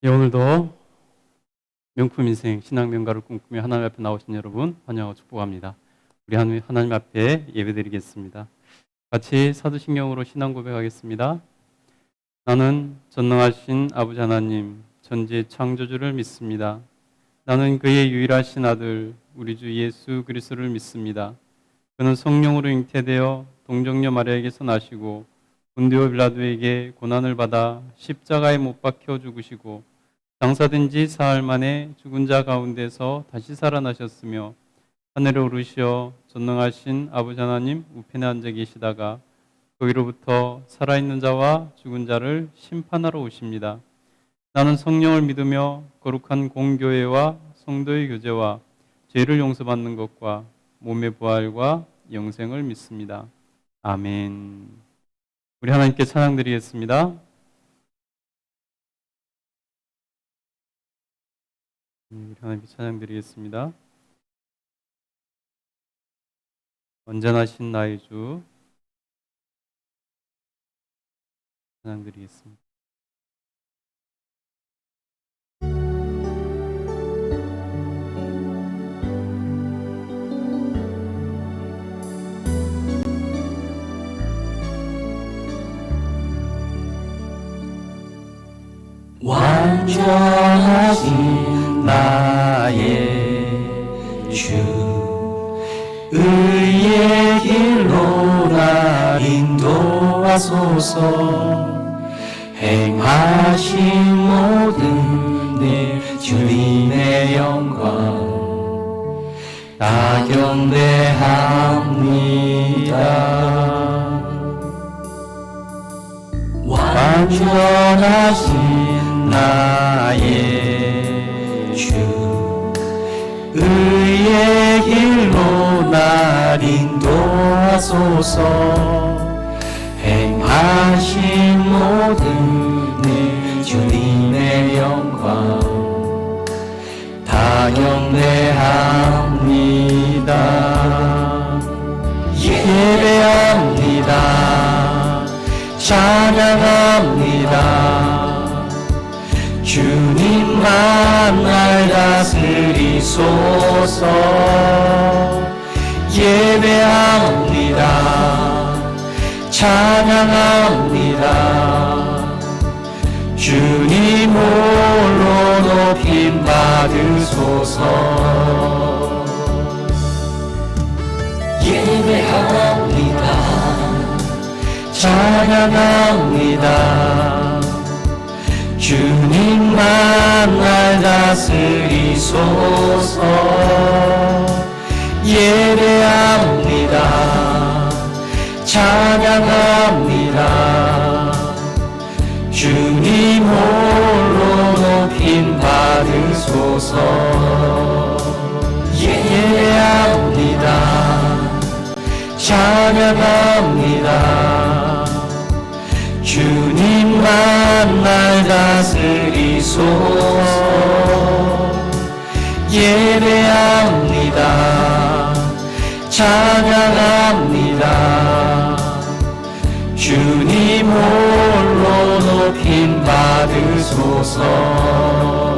예, 오늘도 명품 인생 신앙 명가를 꿈꾸며 하나님 앞에 나오신 여러분 환영하고 축복합니다. 우리 하나님 앞에 예배드리겠습니다. 같이 사도신경으로 신앙 고백하겠습니다. 나는 전능하신 아버지 하나님 천지 창조주를 믿습니다. 나는 그의 유일하신 아들 우리 주 예수 그리스도를 믿습니다. 그는 성령으로 잉태되어 동정녀 마리아에게서 나시고 본디오 빌라도에게 고난을 받아 십자가에 못 박혀 죽으시고 장사된 지 사흘 만에 죽은 자 가운데서 다시 살아나셨으며 하늘에 오르시어 전능하신 아버지 하나님 우편에 앉아 계시다가 거기로부터 살아있는 자와 죽은 자를 심판하러 오십니다. 나는 성령을 믿으며 거룩한 공교회와 성도의 교제와 죄를 용서받는 것과 몸의 부활과 영생을 믿습니다. 아멘. 우리 하나님께 찬양드리겠습니다. 우리 하나님께 찬양드리겠습니다. 언제나신 나의 주 찬양드리겠습니다. 완전하신 나의 주 의의 길로 나 인도하소서. 행하신 모든 일 주님의 영광 다 경배합니다. 완전하신 나의 주 의의 길로 날 인도하소서. 행하신 모든 일 주님의 영광 다 경배합니다. 예배합니다. 찬양합니다. 주님만 날 다스리소서. 예배합니다. 찬양합니다. 주님 홀로 높임 받으소서. 예배합니다. 찬양합니다. 주님만 날 다스리소서. 예배합니다. 찬양합니다. 주님 홀로 높임 받으소서. 예배합니다. 찬양합니다. 주님만 날 다스리소서. 예배합니다. 찬양합니다. 주님 홀로 높임 받으소서.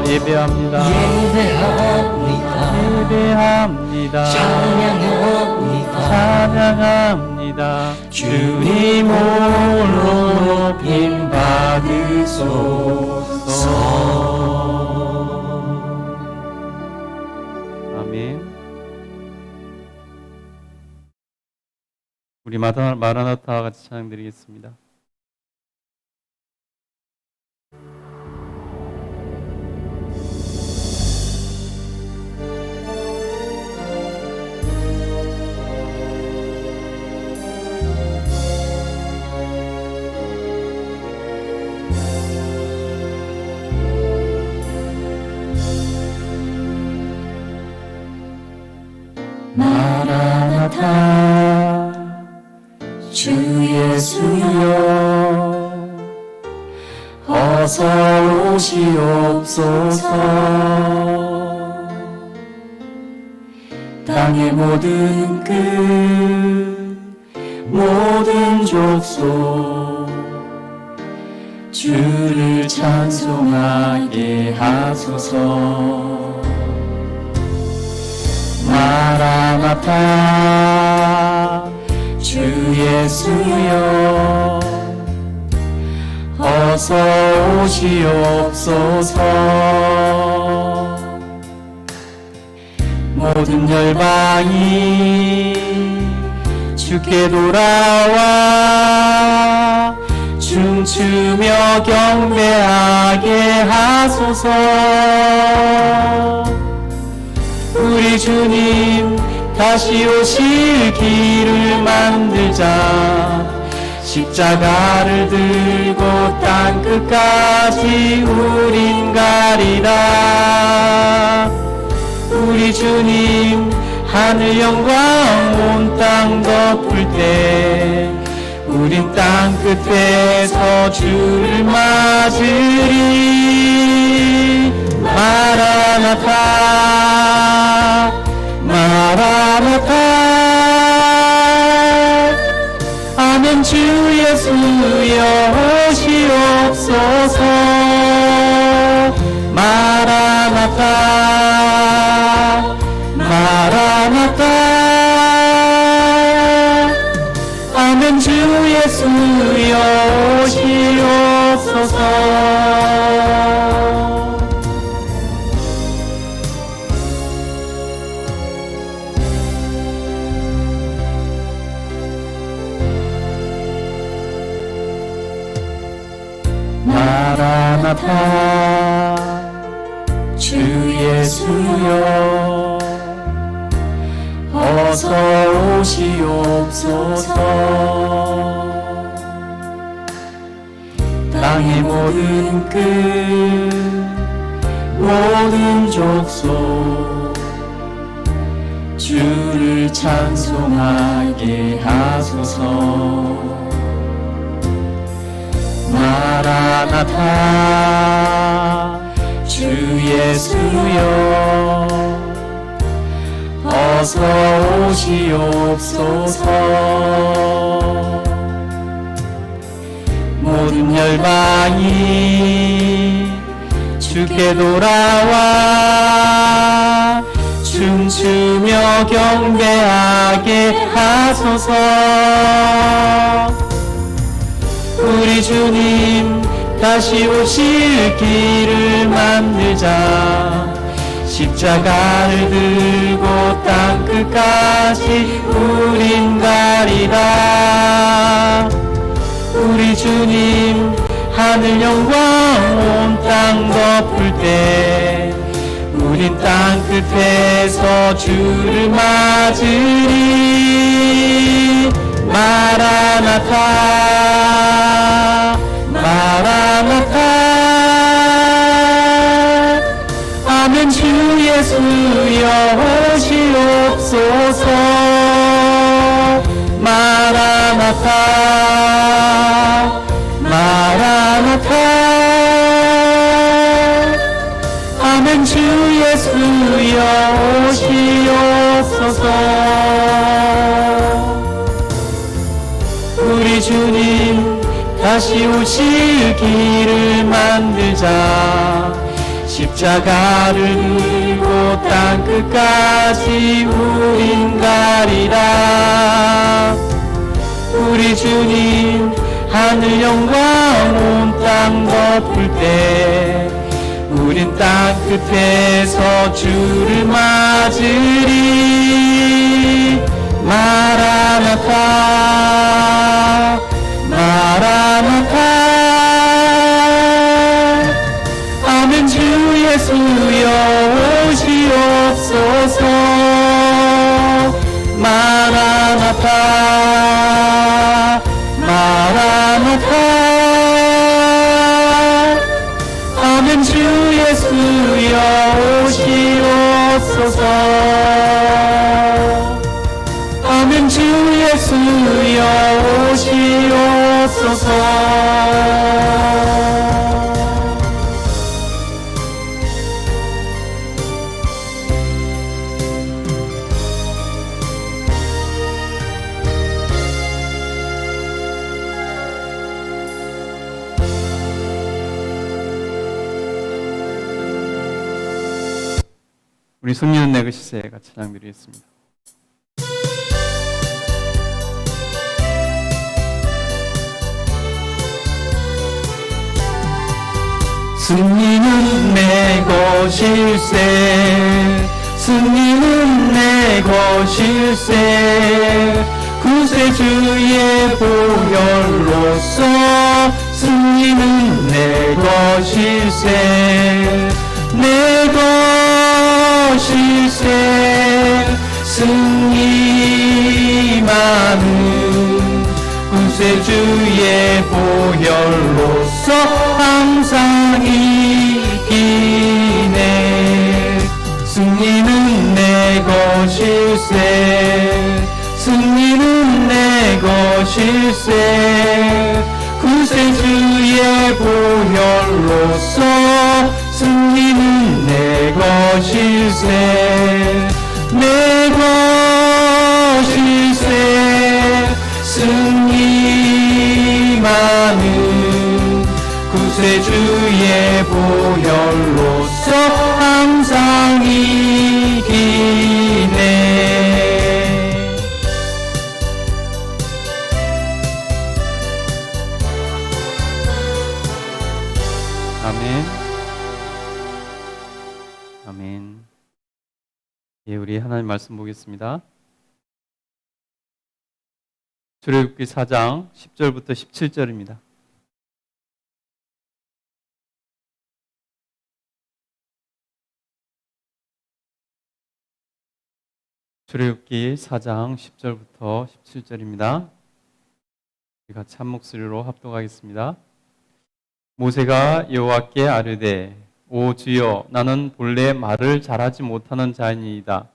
예배합니다. 예배합니다. 예배합니다. 찬양합니다. 찬양합니다. 주님 홀로 높임 받으소서. 아멘. 우리 마라나타와 같이 찬양드리겠습니다. 마라나타 주 예수여 어서 오시옵소서. 땅의 모든 끝 모든 족속 주를 찬송하게 하소서. 마라나타 주 예수여 어서 오시옵소서. 모든 열방이 주께 돌아와 춤추며 경배하게 하소서. 우리 주님 다시 오실 길을 만들자. 십자가를 들고 땅끝까지 우린 가리라. 우리 주님 하늘 영광 온 땅 덮을 때 우린 땅끝에서 주를 맞으리. 마라나타 마라나타 아멘. 주 예수여 오시옵소서. 마라나타 마라나타 아멘. 주 예수여 오시옵소서. 마라나타 주 예수여 어서 오시옵소서. 땅의 모든 끝 모든 족속 주를 찬송하게 하소서. 마라나타 주 예수여 어서 오시옵소서. 모든 열방이 주께 돌아와 춤추며 경배하게 하소서. 우리 주님 다시 오실 길을 만들자. 십자가를 들고 땅끝까지 우린 가리라. 우리 주님 하늘 영광 온 땅 덮을 때 우린 땅끝에서 주를 맞으리. 마라나타 마라나타 아멘. 주 예수여 오시옵소서. 마라나타 마라나타 아멘. 주 예수여 오시옵소서. 우리 주님 다시 오실 길을 만들자. 십자가를 들고 땅끝까지 우린 가리라. 우리 주님 하늘 영광 온 땅 덮을 때 우린 땅끝에서 주를 맞으리. 마라나타 마라나타 아멘. 주 예수여 오시옵소서. 마라나타 마라나타 아멘. 주 예수여 오시옵소서. 아멘. 주 예수여 오시옵소서. 우리 승리는 내 것이세 같이 찬양드리겠습니다. 승리는 내 것일세 승리는 내 것일세 구세주의 보혈로서 승리는 내 것일세 내 것일세 승리만은 구세주의 보혈로서 항상 이기네 승리는 내 것일세 승리는 내 것일세 구세주의 보혈로서 승리는 내 것일세 내 것일세 승리만은 구세주의 보혈로서 항상 이기네 아멘. 아멘. 예, 우리 하나님 말씀 보겠습니다. 출애굽기 4장 10절부터 17절입니다. 출애굽기 4장 10절부터 17절입니다. 같이 한 목소리로 합독하겠습니다. 모세가 여호와께 아뢰되 오 주여 나는 본래 말을 잘하지 못하는 자이니이다.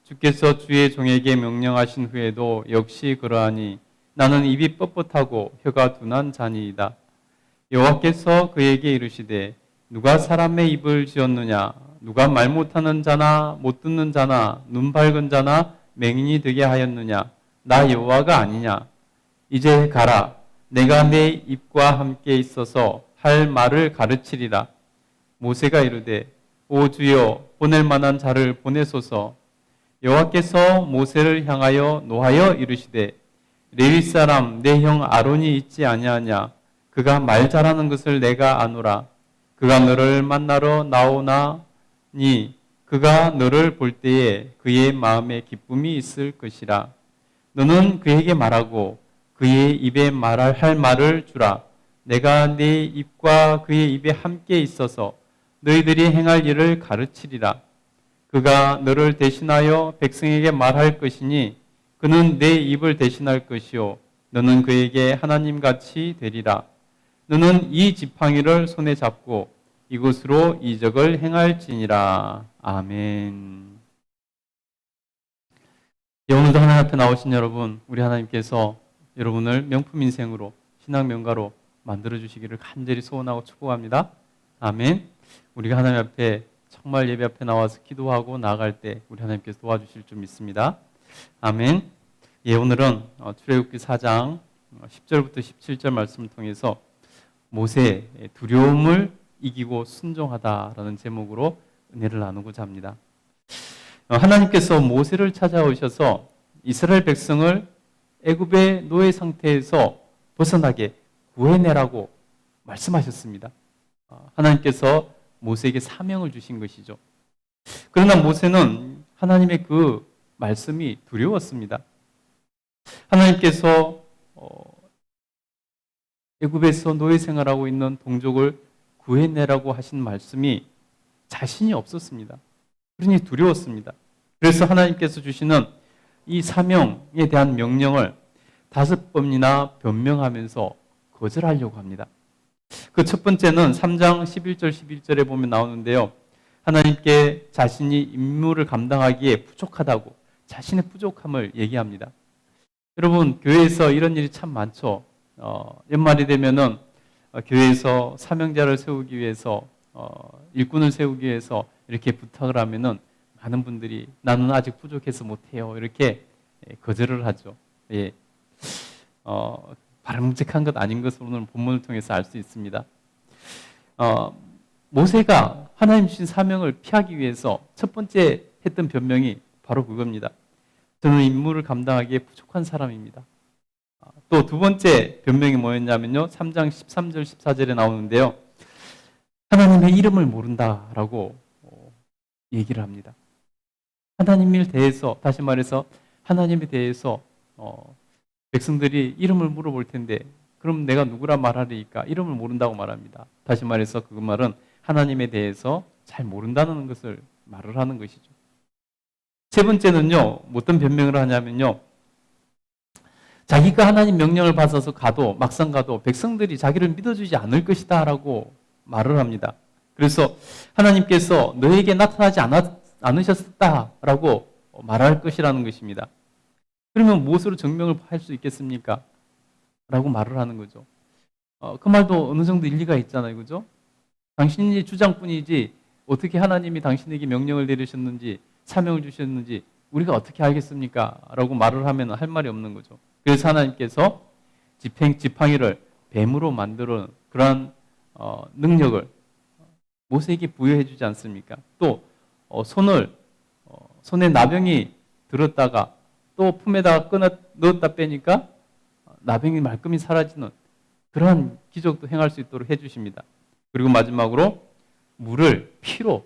주께서 주의 종에게 명령하신 후에도 역시 그러하니 나는 입이 뻣뻣하고 혀가 둔한 자니이다. 여호와께서 그에게 이르시되 누가 사람의 입을 지었느냐 누가 말 못하는 자나 못 듣는 자나 눈 밝은 자나 맹인이 되게 하였느냐 나 여호와가 아니냐. 이제 가라 내가 내 입과 함께 있어서 할 말을 가르치리라. 모세가 이르되 오 주여 보낼 만한 자를 보내소서. 여호와께서 모세를 향하여 노하여 이르시되 레위 사람 내 형 아론이 있지 아니하냐. 그가 말 잘하는 것을 내가 아노라. 그가 너를 만나러 나오나니 그가 너를 볼 때에 그의 마음에 기쁨이 있을 것이라. 너는 그에게 말하고 그의 입에 할 말을 주라. 내가 네 입과 그의 입에 함께 있어서 너희들이 행할 일을 가르치리라. 그가 너를 대신하여 백성에게 말할 것이니 그는 내 입을 대신할 것이요 너는 그에게 하나님같이 되리라. 너는 이 지팡이를 손에 잡고 이곳으로 이적을 행할지니라. 아멘. 예, 오늘도 하나님 앞에 나오신 여러분, 우리 하나님께서 여러분을 명품 인생으로 신앙 명가로 만들어주시기를 간절히 소원하고 축복합니다. 아멘. 우리가 하나님 앞에 정말 예배 앞에 나와서 기도하고 나아갈 때 우리 하나님께서 도와주실 줄 믿습니다. 아멘. 예, 오늘은 출애굽기 4장 10절부터 17절 말씀을 통해서 모세의 두려움을 이기고 순종하다라는 제목으로 은혜를 나누고자 합니다. 하나님께서 모세를 찾아오셔서 이스라엘 백성을 애굽의 노예 상태에서 벗어나게 구해내라고 말씀하셨습니다. 하나님께서 모세에게 사명을 주신 것이죠. 그러나 모세는 하나님의 그 말씀이 두려웠습니다. 하나님께서 애굽에서 노예 생활하고 있는 동족을 구해내라고 하신 말씀이 자신이 없었습니다. 그러니 두려웠습니다. 그래서 하나님께서 주시는 이 사명에 대한 명령을 5번이나 변명하면서 거절하려고 합니다. 그 첫 번째는 3장 11절 11절에 보면 나오는데요. 하나님께 자신이 임무를 감당하기에 부족하다고 자신의 부족함을 얘기합니다. 여러분, 교회에서 이런 일이 참 많죠. 연말이 되면은 교회에서 사명자를 세우기 위해서 일꾼을 세우기 위해서 이렇게 부탁을 하면은 많은 분들이 나는 아직 부족해서 못해요 이렇게 거절을 하죠. 예. 바람직한 것 아닌 것을 오늘 본문을 통해서 알 수 있습니다. 모세가 하나님 주신 사명을 피하기 위해서 첫 번째 했던 변명이 바로 그겁니다. 저는 임무를 감당하기에 부족한 사람입니다. 또 두 번째 변명이 뭐였냐면요. 3장 13절 14절에 나오는데요. 하나님의 이름을 모른다라고 얘기를 합니다. 하나님에 대해서, 다시 말해서 하나님에 대해서 백성들이 이름을 물어볼 텐데 그럼 내가 누구라 말하리까? 이름을 모른다고 말합니다. 다시 말해서 그 말은 하나님에 대해서 잘 모른다는 것을 말을 하는 것이죠. 세 번째는요, 어떤 변명을 하냐면요, 자기가 하나님 명령을 받아서 막상 가도 백성들이 자기를 믿어주지 않을 것이다 라고 말을 합니다. 그래서 하나님께서 너에게 나타나지 않으셨다라고 말할 것이라는 것입니다. 그러면 무엇으로 증명을 할 수 있겠습니까? 라고 말을 하는 거죠. 그 말도 어느 정도 일리가 있잖아요. 그죠? 당신이 주장뿐이지 어떻게 하나님이 당신에게 명령을 내리셨는지 사명을 주셨는지 우리가 어떻게 알겠습니까? 라고 말을 하면 할 말이 없는 거죠. 그래서 하나님께서 지팡이를 뱀으로 만드는 그러한 능력을 모세에게 부여해 주지 않습니까? 또 손에 나병이 들었다가 또 품에다가 넣었다 빼니까 나병이 말끔히 사라지는 그러한 기적도 행할 수 있도록 해주십니다. 그리고 마지막으로 물을 피로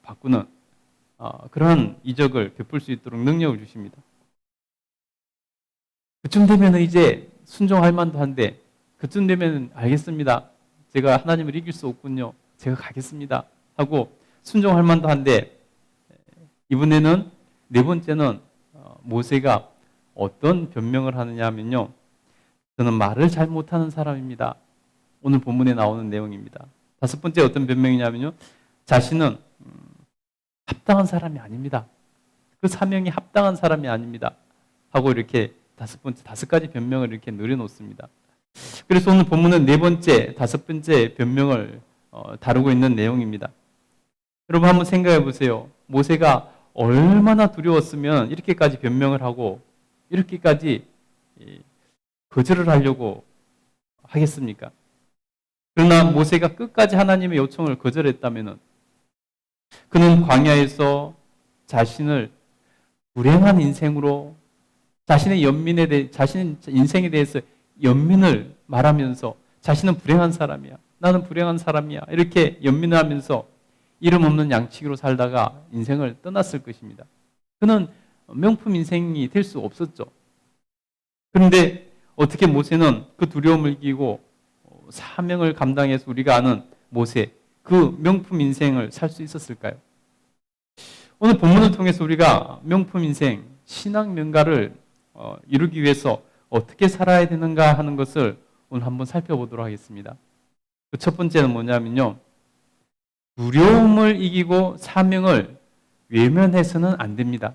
바꾸는 그러한 이적을 베풀 수 있도록 능력을 주십니다. 그쯤 되면 이제 순종할 만도 한데 그쯤 되면 알겠습니다. 제가 하나님을 이길 수 없군요. 제가 가겠습니다. 하고 순종할 만도 한데 이번에는 네 번째는 모세가 어떤 변명을 하느냐 하면요. 저는 말을 잘 못하는 사람입니다. 오늘 본문에 나오는 내용입니다. 다섯 번째 어떤 변명이냐면요. 자신은 합당한 사람이 아닙니다. 그 사명이 합당한 사람이 아닙니다. 하고 이렇게 다섯 가지 변명을 이렇게 늘어놓습니다. 그래서 오늘 본문은 네 번째, 다섯 번째 변명을 다루고 있는 내용입니다. 여러분 한번 생각해 보세요. 모세가 얼마나 두려웠으면 이렇게까지 변명을 하고 이렇게까지 거절을 하려고 하겠습니까? 그러나 모세가 끝까지 하나님의 요청을 거절했다면 그는 광야에서 자신을 불행한 인생으로 자신의 인생에 대해서 연민을 말하면서 자신은 불행한 사람이야. 나는 불행한 사람이야. 이렇게 연민을 하면서 이름 없는 양치기로 살다가 인생을 떠났을 것입니다. 그는 명품 인생이 될 수 없었죠. 그런데 어떻게 모세는 그 두려움을 이기고 사명을 감당해서 우리가 아는 모세, 그 명품 인생을 살 수 있었을까요? 오늘 본문을 통해서 우리가 명품 인생, 신앙 명가를 이루기 위해서 어떻게 살아야 되는가 하는 것을 오늘 한번 살펴보도록 하겠습니다. 그 첫 번째는 뭐냐면요. 두려움을 이기고 사명을 외면해서는 안 됩니다.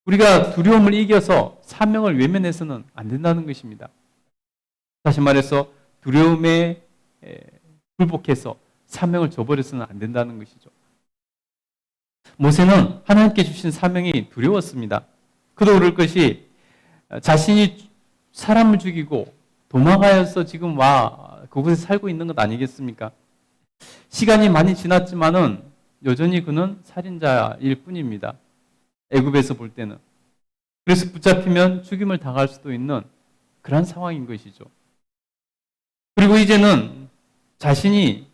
우리가 두려움을 이겨서 사명을 외면해서는 안 된다는 것입니다. 다시 말해서 두려움에 굴복해서 사명을 저버려서는 안 된다는 것이죠. 모세는 하나님께 주신 사명이 두려웠습니다. 그도 그럴 것이 자신이 사람을 죽이고 도망하여서 지금 그곳에 살고 있는 것 아니겠습니까? 시간이 많이 지났지만은 여전히 그는 살인자일 뿐입니다. 애굽에서 볼 때는. 그래서 붙잡히면 죽임을 당할 수도 있는 그런 상황인 것이죠. 그리고 이제는 자신이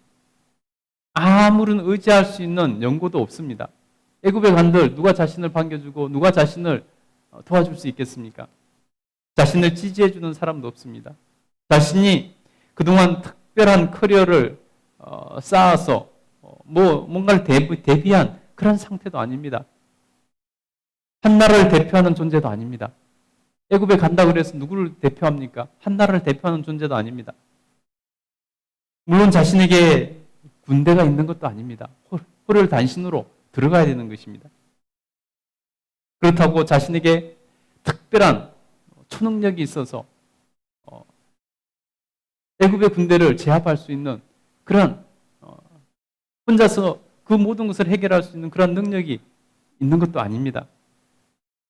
아무런 의지할 수 있는 연고도 없습니다. 애굽에 간들 누가 자신을 반겨주고 누가 자신을 도와줄 수 있겠습니까? 자신을 지지해주는 사람도 없습니다. 자신이 그동안 특별한 커리어를 쌓아서 뭔가를 대비한 그런 상태도 아닙니다. 한 나라를 대표하는 존재도 아닙니다. 애굽에 간다 그래서 누구를 대표합니까? 한 나라를 대표하는 존재도 아닙니다. 물론 자신에게 군대가 있는 것도 아닙니다. 호련단신으로 들어가야 되는 것입니다. 그렇다고 자신에게 특별한 초능력이 있어서 애굽의 군대를 제압할 수 있는 그런 혼자서 그 모든 것을 해결할 수 있는 그런 능력이 있는 것도 아닙니다.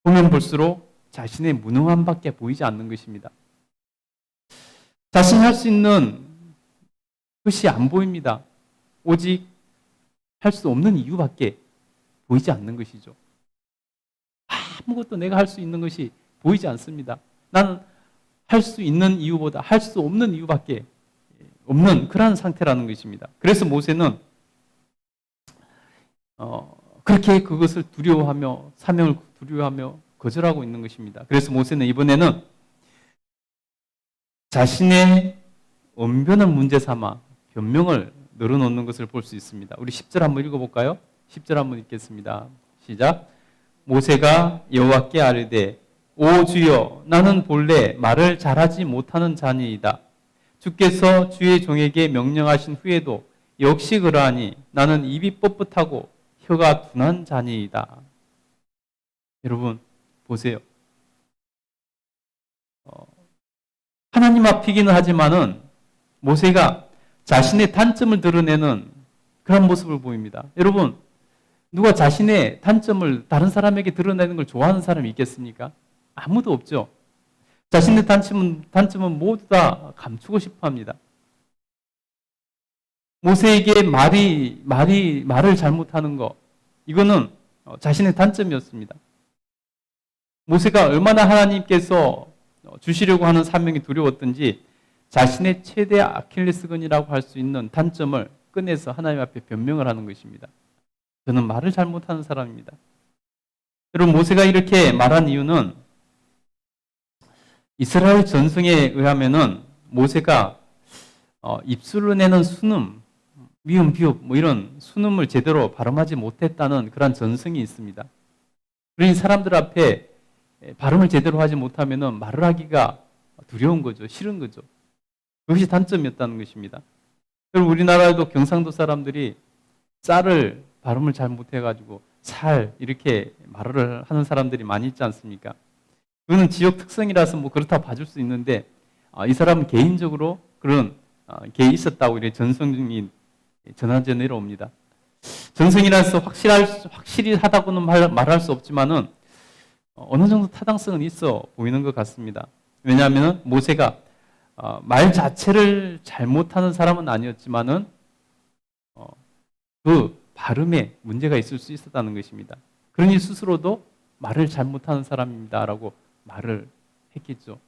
보면 볼수록 자신의 무능함밖에 보이지 않는 것입니다. 자신이 할 수 있는 것이 안 보입니다. 오직 할 수 없는 이유밖에 보이지 않는 것이죠. 아무것도 내가 할 수 있는 것이 보이지 않습니다. 나는 할 수 있는 이유보다 할 수 없는 이유밖에 없는 그러한 상태라는 것입니다. 그래서 모세는 그렇게 그것을 두려워하며 사명을 두려워하며 거절하고 있는 것입니다. 그래서 모세는 이번에는 자신의 언변을 문제 삼아 변명을 늘어놓는 것을 볼 수 있습니다. 우리 10절 한번 읽어볼까요? 10절 한번 읽겠습니다. 시작. 모세가 여호와께 아뢰되 오 주여 나는 본래 말을 잘하지 못하는 자니이다. 주께서 주의 종에게 명령하신 후에도 역시 그러하니 나는 입이 뻣뻣하고 혀가 둔한 자니이다. 여러분 보세요. 하나님 앞이기는 하지만은 모세가 자신의 단점을 드러내는 그런 모습을 보입니다. 여러분 누가 자신의 단점을 다른 사람에게 드러내는 걸 좋아하는 사람이 있겠습니까? 아무도 없죠. 자신의 단점은 모두 다 감추고 싶어 합니다. 모세에게 말을 잘못하는 거, 이거는 자신의 단점이었습니다. 모세가 얼마나 하나님께서 주시려고 하는 사명이 두려웠던지 자신의 최대 아킬레스건이라고 할 수 있는 단점을 꺼내서 하나님 앞에 변명을 하는 것입니다. 저는 말을 잘못하는 사람입니다. 여러분 모세가 이렇게 말한 이유는 이스라엘 전승에 의하면은 모세가 입술로 내는 순음, 미음, 비읍 뭐 이런 순음을 제대로 발음하지 못했다는 그런 전승이 있습니다. 그러니 사람들 앞에 발음을 제대로 하지 못하면은 말을 하기가 두려운 거죠. 싫은 거죠. 그것이 단점이었다는 것입니다. 그리고 우리나라에도 경상도 사람들이 쌀을 발음을 잘 못해가지고 살 이렇게 말을 하는 사람들이 많이 있지 않습니까? 그거는 지역 특성이라서 뭐 그렇다 봐줄 수 있는데 이 사람은 개인적으로 그런 게 있었다고 이렇게 전성이 전하져 내려옵니다. 전성이라서 확실히 하다고는 말할 수 없지만은 어느 정도 타당성은 있어 보이는 것 같습니다. 왜냐하면 모세가 말 자체를 잘못하는 사람은 아니었지만은 그 발음에 문제가 있을 수 있었다는 것입니다. 그러니 스스로도 말을 잘못하는 사람입니다라고 말을 했겠죠.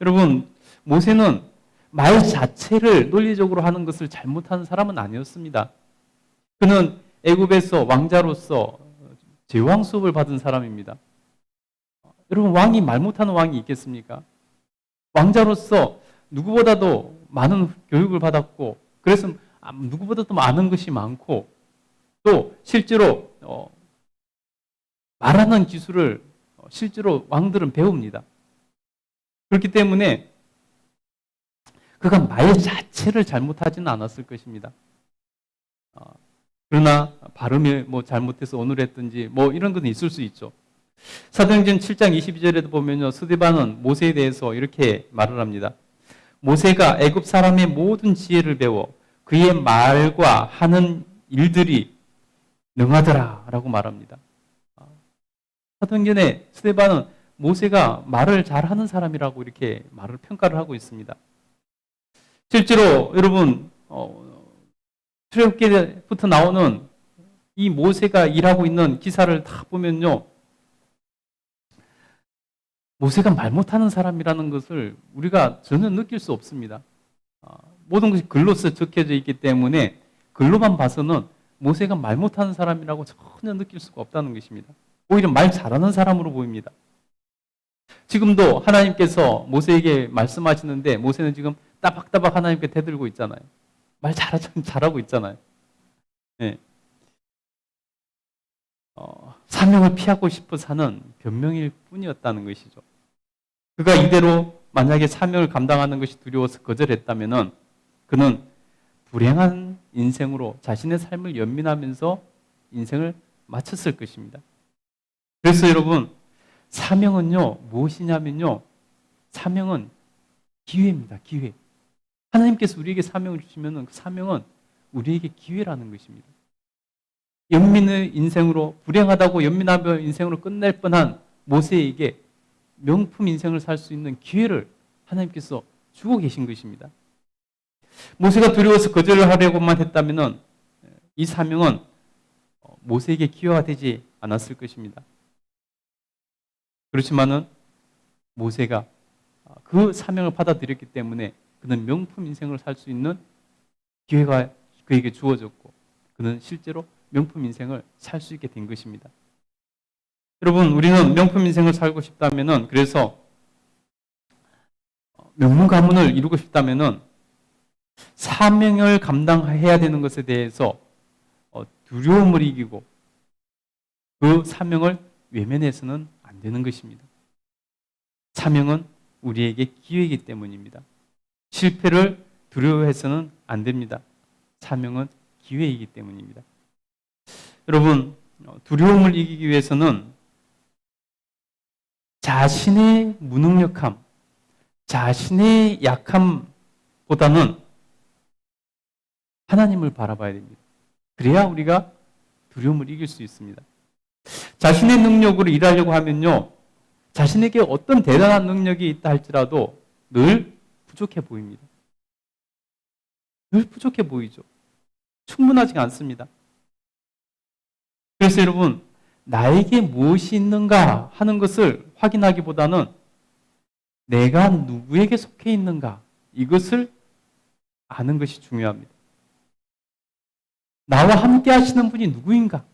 여러분 모세는 말 자체를 논리적으로 하는 것을 잘못하는 사람은 아니었습니다. 그는 애굽에서 왕자로서 제왕 수업을 받은 사람입니다. 여러분 왕이 말 못하는 왕이 있겠습니까? 왕자로서 누구보다도 많은 교육을 받았고 그래서 누구보다도 아는 것이 많고 또 실제로 말하는 기술을 실제로 왕들은 배웁니다. 그렇기 때문에 그가 말 자체를 잘못하지는 않았을 것입니다. 그러나 발음이 뭐 잘못해서 어눌했든지 뭐 이런 건 있을 수 있죠. 사도행전 7장 22절에도 보면요. 스데반은 모세에 대해서 이렇게 말을 합니다. 모세가 애굽 사람의 모든 지혜를 배워 그의 말과 하는 일들이 능하더라라고 말합니다. 사도행전에 스데반은 모세가 말을 잘하는 사람이라고 이렇게 말을 평가를 하고 있습니다. 실제로 여러분 출애굽기부터 나오는 이 모세가 일하고 있는 기사를 다 보면요. 모세가 말 못하는 사람이라는 것을 우리가 전혀 느낄 수 없습니다. 모든 것이 글로서 적혀져 있기 때문에 글로만 봐서는 모세가 말 못하는 사람이라고 전혀 느낄 수가 없다는 것입니다. 오히려 말 잘하는 사람으로 보입니다. 지금도 하나님께서 모세에게 말씀하시는데 모세는 지금 따박따박 하나님께 대들고 있잖아요. 말 잘하고 있잖아요. 네. 사명을 피하고 싶어 사는 변명일 뿐이었다는 것이죠. 그가 이대로 만약에 사명을 감당하는 것이 두려워서 거절했다면 그는 불행한 인생으로 자신의 삶을 연민하면서 인생을 마쳤을 것입니다. 그래서 여러분 사명은요 무엇이냐면요 사명은 기회입니다. 기회. 하나님께서 우리에게 사명을 주시면 그 사명은 우리에게 기회라는 것입니다. 연민의 인생으로 불행하다고 연민하며 인생으로 끝낼 뻔한 모세에게 명품 인생을 살 수 있는 기회를 하나님께서 주고 계신 것입니다. 모세가 두려워서 거절을 하려고만 했다면 이 사명은 모세에게 기여가 되지 않았을 것입니다. 그렇지만은 모세가 그 사명을 받아들였기 때문에 그는 명품 인생을 살 수 있는 기회가 그에게 주어졌고 그는 실제로 명품 인생을 살 수 있게 된 것입니다. 여러분, 우리는 명품 인생을 살고 싶다면은, 그래서 명문 가문을 이루고 싶다면은 사명을 감당해야 되는 것에 대해서 두려움을 이기고 그 사명을 외면해서는 안 되는 것입니다. 사명은 우리에게 기회이기 때문입니다. 실패를 두려워해서는 안 됩니다. 사명은 기회이기 때문입니다. 여러분, 두려움을 이기기 위해서는 자신의 무능력함, 자신의 약함보다는 하나님을 바라봐야 됩니다. 그래야 우리가 두려움을 이길 수 있습니다. 자신의 능력으로 일하려고 하면요, 자신에게 어떤 대단한 능력이 있다 할지라도 늘 부족해 보입니다. 늘 부족해 보이죠. 충분하지 않습니다. 그래서 여러분, 나에게 무엇이 있는가 하는 것을 확인하기보다는 내가 누구에게 속해 있는가, 이것을 아는 것이 중요합니다. 나와 함께 하시는 분이 누구인가?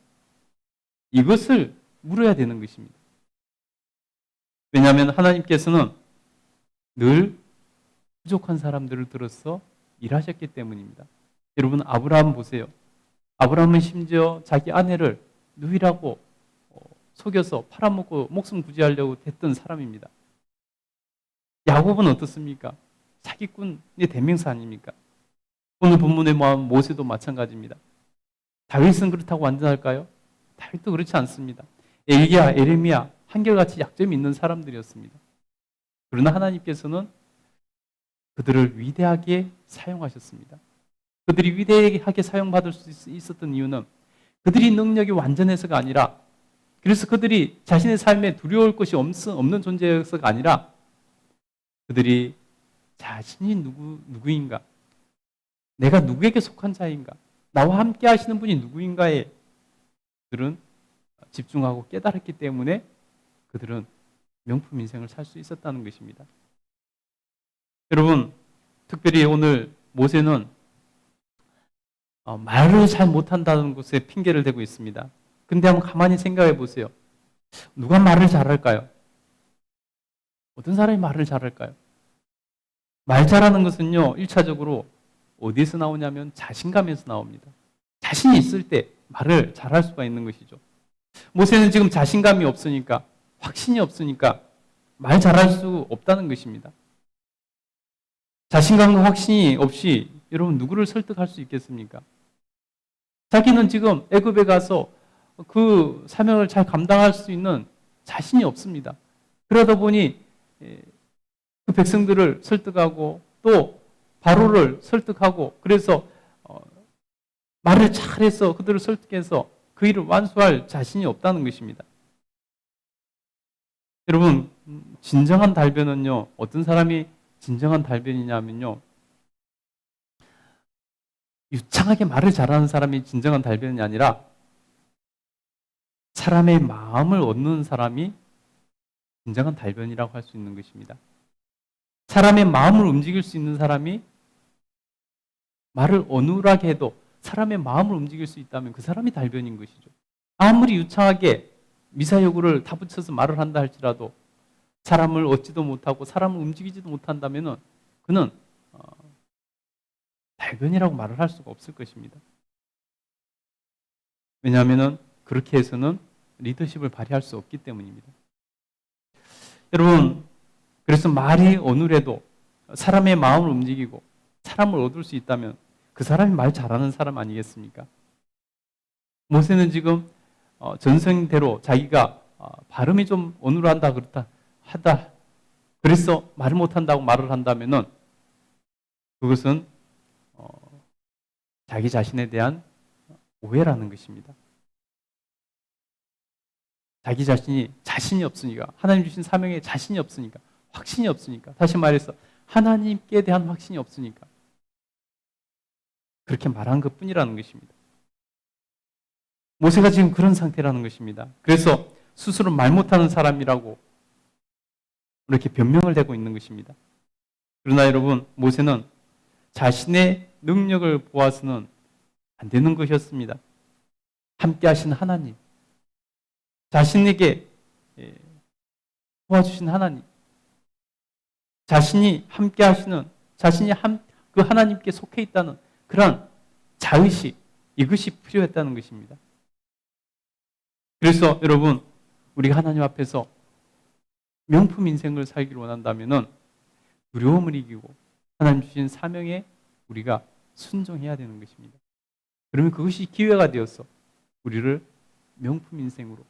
이것을 물어야 되는 것입니다. 왜냐하면 하나님께서는 늘 부족한 사람들을 들어서 일하셨기 때문입니다. 여러분, 아브라함 보세요. 아브라함은 심지어 자기 아내를 누이라고 속여서 팔아먹고 목숨 구제하려고 했던 사람입니다. 야곱은 어떻습니까? 사기꾼의 대명사 아닙니까? 오늘 본문의 모세도 마찬가지입니다. 다윗은 그렇다고 완전할까요? 다윗도 그렇지 않습니다. 엘기야, 에레미야 한결같이 약점이 있는 사람들이었습니다. 그러나 하나님께서는 그들을 위대하게 사용하셨습니다. 그들이 위대하게 사용받을 수 있었던 이유는 그들이 능력이 완전해서가 아니라, 그래서 그들이 자신의 삶에 두려울 것이 없는 존재여서가 아니라 그들이 자신이 누구인가, 내가 누구에게 속한 자인가, 나와 함께 하시는 분이 누구인가에 그들은 집중하고 깨달았기 때문에 그들은 명품 인생을 살 수 있었다는 것입니다. 여러분, 특별히 오늘 모세는 말을 잘 못한다는 것에 핑계를 대고 있습니다. 근데 한번 가만히 생각해 보세요. 누가 말을 잘할까요? 어떤 사람이 말을 잘할까요? 말 잘하는 것은요, 1차적으로 어디에서 나오냐면 자신감에서 나옵니다. 자신이 있을 때 말을 잘할 수가 있는 것이죠. 모세는 지금 자신감이 없으니까, 확신이 없으니까 말 잘할 수 없다는 것입니다. 자신감과 확신이 없이 여러분 누구를 설득할 수 있겠습니까? 자기는 지금 애굽에 가서 그 사명을 잘 감당할 수 있는 자신이 없습니다. 그러다 보니 그 백성들을 설득하고 또 바로를 설득하고, 그래서 말을 잘해서 그들을 설득해서 그 일을 완수할 자신이 없다는 것입니다. 여러분, 진정한 달변은요, 어떤 사람이 진정한 달변이냐면요, 유창하게 말을 잘하는 사람이 진정한 달변이 아니라 사람의 마음을 얻는 사람이 진정한 달변이라고 할 수 있는 것입니다. 사람의 마음을 움직일 수 있는 사람이, 말을 어눌하게 해도 사람의 마음을 움직일 수 있다면 그 사람이 달변인 것이죠. 아무리 유창하게 미사여구를 다 붙여서 말을 한다 할지라도 사람을 얻지도 못하고 사람을 움직이지도 못한다면 그는 달변이라고 말을 할 수가 없을 것입니다. 왜냐하면 그렇게 해서는 리더십을 발휘할 수 없기 때문입니다. 여러분, 그래서 말이 어눌해도 사람의 마음을 움직이고 사람을 얻을 수 있다면 그 사람이 말 잘하는 사람 아니겠습니까? 모세는 지금 전생대로 자기가 발음이 좀 어눌하다 그래서 말을 못한다고 말을 한다면은 그것은 자기 자신에 대한 오해라는 것입니다. 자기 자신이 없으니까, 하나님 주신 사명에 자신이 없으니까, 확신이 없으니까, 다시 말해서 하나님께 대한 확신이 없으니까 그렇게 말한 것뿐이라는 것입니다. 모세가 지금 그런 상태라는 것입니다. 그래서 스스로 말 못하는 사람이라고 이렇게 변명을 대고 있는 것입니다. 그러나 여러분, 모세는 자신의 능력을 보아서는 안 되는 것이었습니다. 함께 하신 하나님, 자신에게 도와주신 하나님, 자신이 함께 하시는, 그 하나님께 속해 있다는 그러한 자의식, 이것이 필요했다는 것입니다. 그래서 여러분, 우리가 하나님 앞에서 명품 인생을 살기를 원한다면 두려움을 이기고 하나님 주신 사명에 우리가 순종해야 되는 것입니다. 그러면 그것이 기회가 되어서 우리를 명품 인생으로,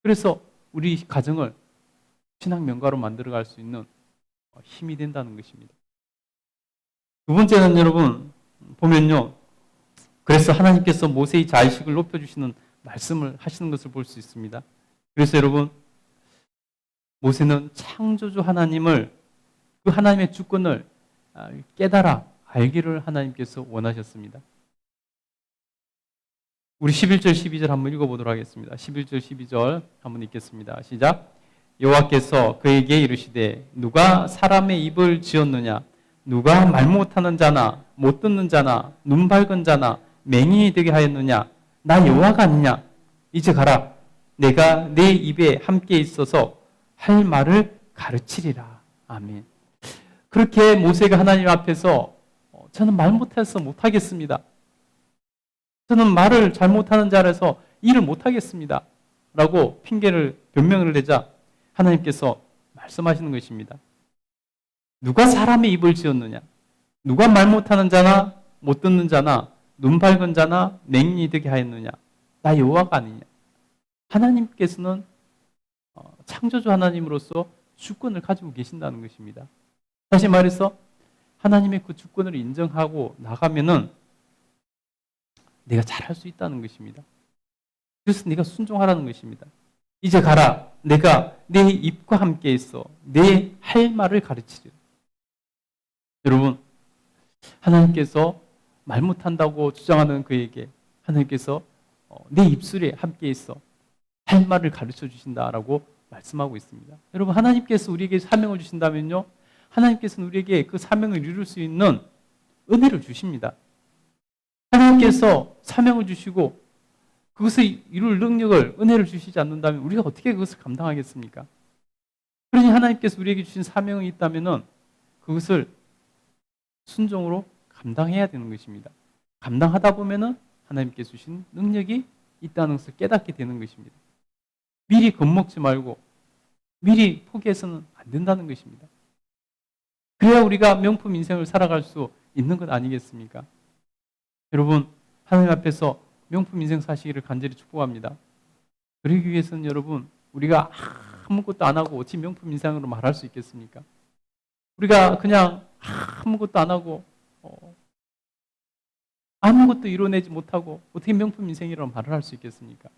그래서 우리 가정을 신앙 명가로 만들어갈 수 있는 힘이 된다는 것입니다. 두 번째는 여러분 보면요, 그래서 하나님께서 모세의 자의식을 높여주시는 말씀을 하시는 것을 볼 수 있습니다. 그래서 여러분, 모세는 창조주 하나님을, 그 하나님의 주권을 깨달아 알기를 하나님께서 원하셨습니다. 우리 11절 12절 한번 읽어보도록 하겠습니다. 11절 12절 한번 읽겠습니다. 시작. 여호와께서 그에게 이르시되 누가 사람의 입을 지었느냐, 누가 말 못하는 자나 못 듣는 자나 눈 밝은 자나 맹인이 되게 하였느냐, 나 여호와가 아니냐. 이제 가라, 내가 내 입에 함께 있어서 할 말을 가르치리라. 아멘. 그렇게 모세가 하나님 앞에서 저는 말 못해서 못하겠습니다, 저는 말을 잘 못하는 자라서 일을 못하겠습니다 라고 변명을 내자 하나님께서 말씀하시는 것입니다. 누가 사람의 입을 지었느냐, 누가 말 못하는 자나 못 듣는 자나 눈 밝은 자나 맹인이 되게 하였느냐, 나 여호와가 아니냐. 하나님께서는 창조주 하나님으로서 주권을 가지고 계신다는 것입니다. 다시 말해서 하나님의 그 주권을 인정하고 나가면은 내가 잘할 수 있다는 것입니다. 그래서 네가 순종하라는 것입니다. 이제 가라, 내가 내 입과 함께 있어 내 할 말을 가르치리라. 여러분, 하나님께서 말 못한다고 주장하는 그에게 하나님께서 내 입술에 함께 있어 할 말을 가르쳐 주신다라고 말씀하고 있습니다. 여러분, 하나님께서 우리에게 사명을 주신다면요, 하나님께서는 우리에게 그 사명을 이룰 수 있는 은혜를 주십니다. 하나님께서 사명을 주시고 그것을 이룰 능력을, 은혜를 주시지 않는다면 우리가 어떻게 그것을 감당하겠습니까? 그러니 하나님께서 우리에게 주신 사명이 있다면 그것을 순종으로 감당해야 되는 것입니다. 감당하다 보면 하나님께서 주신 능력이 있다는 것을 깨닫게 되는 것입니다. 미리 겁먹지 말고 미리 포기해서는 안 된다는 것입니다. 그래야 우리가 명품 인생을 살아갈 수 있는 것 아니겠습니까? 여러분, 하나님 앞에서 명품 인생 사시기를 간절히 축복합니다. 그러기 위해서는 여러분, 우리가 아무것도 안 하고 어찌 명품 인생으로 말할 수 있겠습니까? 우리가 그냥 아무것도 안 하고 아무것도 이뤄내지 못하고 어떻게 명품 인생이라고 말을 할 수 있겠습니까?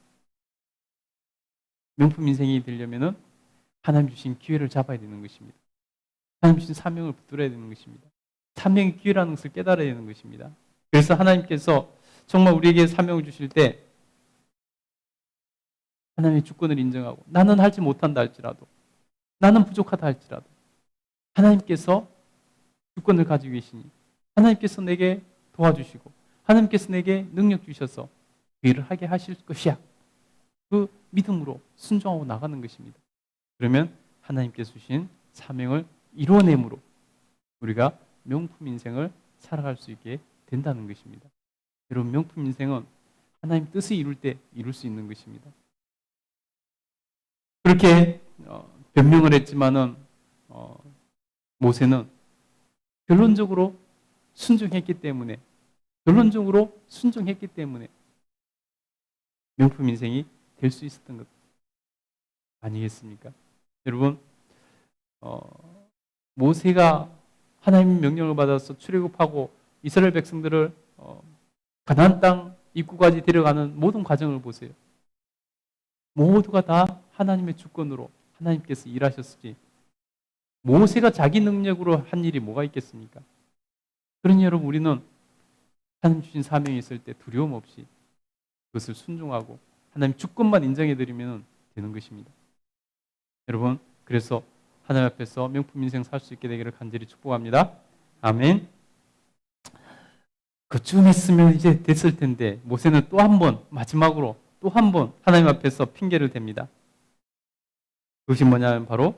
명품 인생이 되려면은 하나님 주신 기회를 잡아야 되는 것입니다. 하나님 주신 사명을 붙들어야 되는 것입니다. 사명의 기회라는 것을 깨달아야 되는 것입니다. 그래서 하나님께서 정말 우리에게 사명을 주실 때 하나님의 주권을 인정하고 나는 하지 못한다 할지라도, 나는 부족하다 할지라도 하나님께서 주권을 가지고 계시니 하나님께서 내게 도와주시고 하나님께서 내게 능력 주셔서 그 일을 하게 하실 것이야. 그 믿음으로 순종하고 나가는 것입니다. 그러면 하나님께서 주신 사명을 이뤄내므로 우리가 명품 인생을 살아갈 수 있게 된다는 것입니다. 여러분, 명품 인생은 하나님 뜻을 이룰 때 이룰 수 있는 것입니다. 그렇게 변명을 했지만은 모세는 결론적으로 순종했기 때문에 명품 인생이 될 수 있었던 것 아니겠습니까? 여러분, 모세가 하나님 명령을 받아서 출애굽하고 이스라엘 백성들을 가나안 땅 입구까지 데려가는 모든 과정을 보세요. 모두가 다 하나님의 주권으로 하나님께서 일하셨으니 모세가 자기 능력으로 한 일이 뭐가 있겠습니까? 그러니 여러분, 우리는 하나님 주신 사명이 있을 때 두려움 없이 그것을 순종하고 하나님 주권만 인정해 드리면 되는 것입니다. 여러분, 그래서 하나님 앞에서 명품 인생 살 수 있게 되기를 간절히 축복합니다. 아멘. 그쯤 했으면 이제 됐을 텐데 모세는 또 한 번, 마지막으로 또 한 번 하나님 앞에서 핑계를 댑니다. 그것이 뭐냐면 바로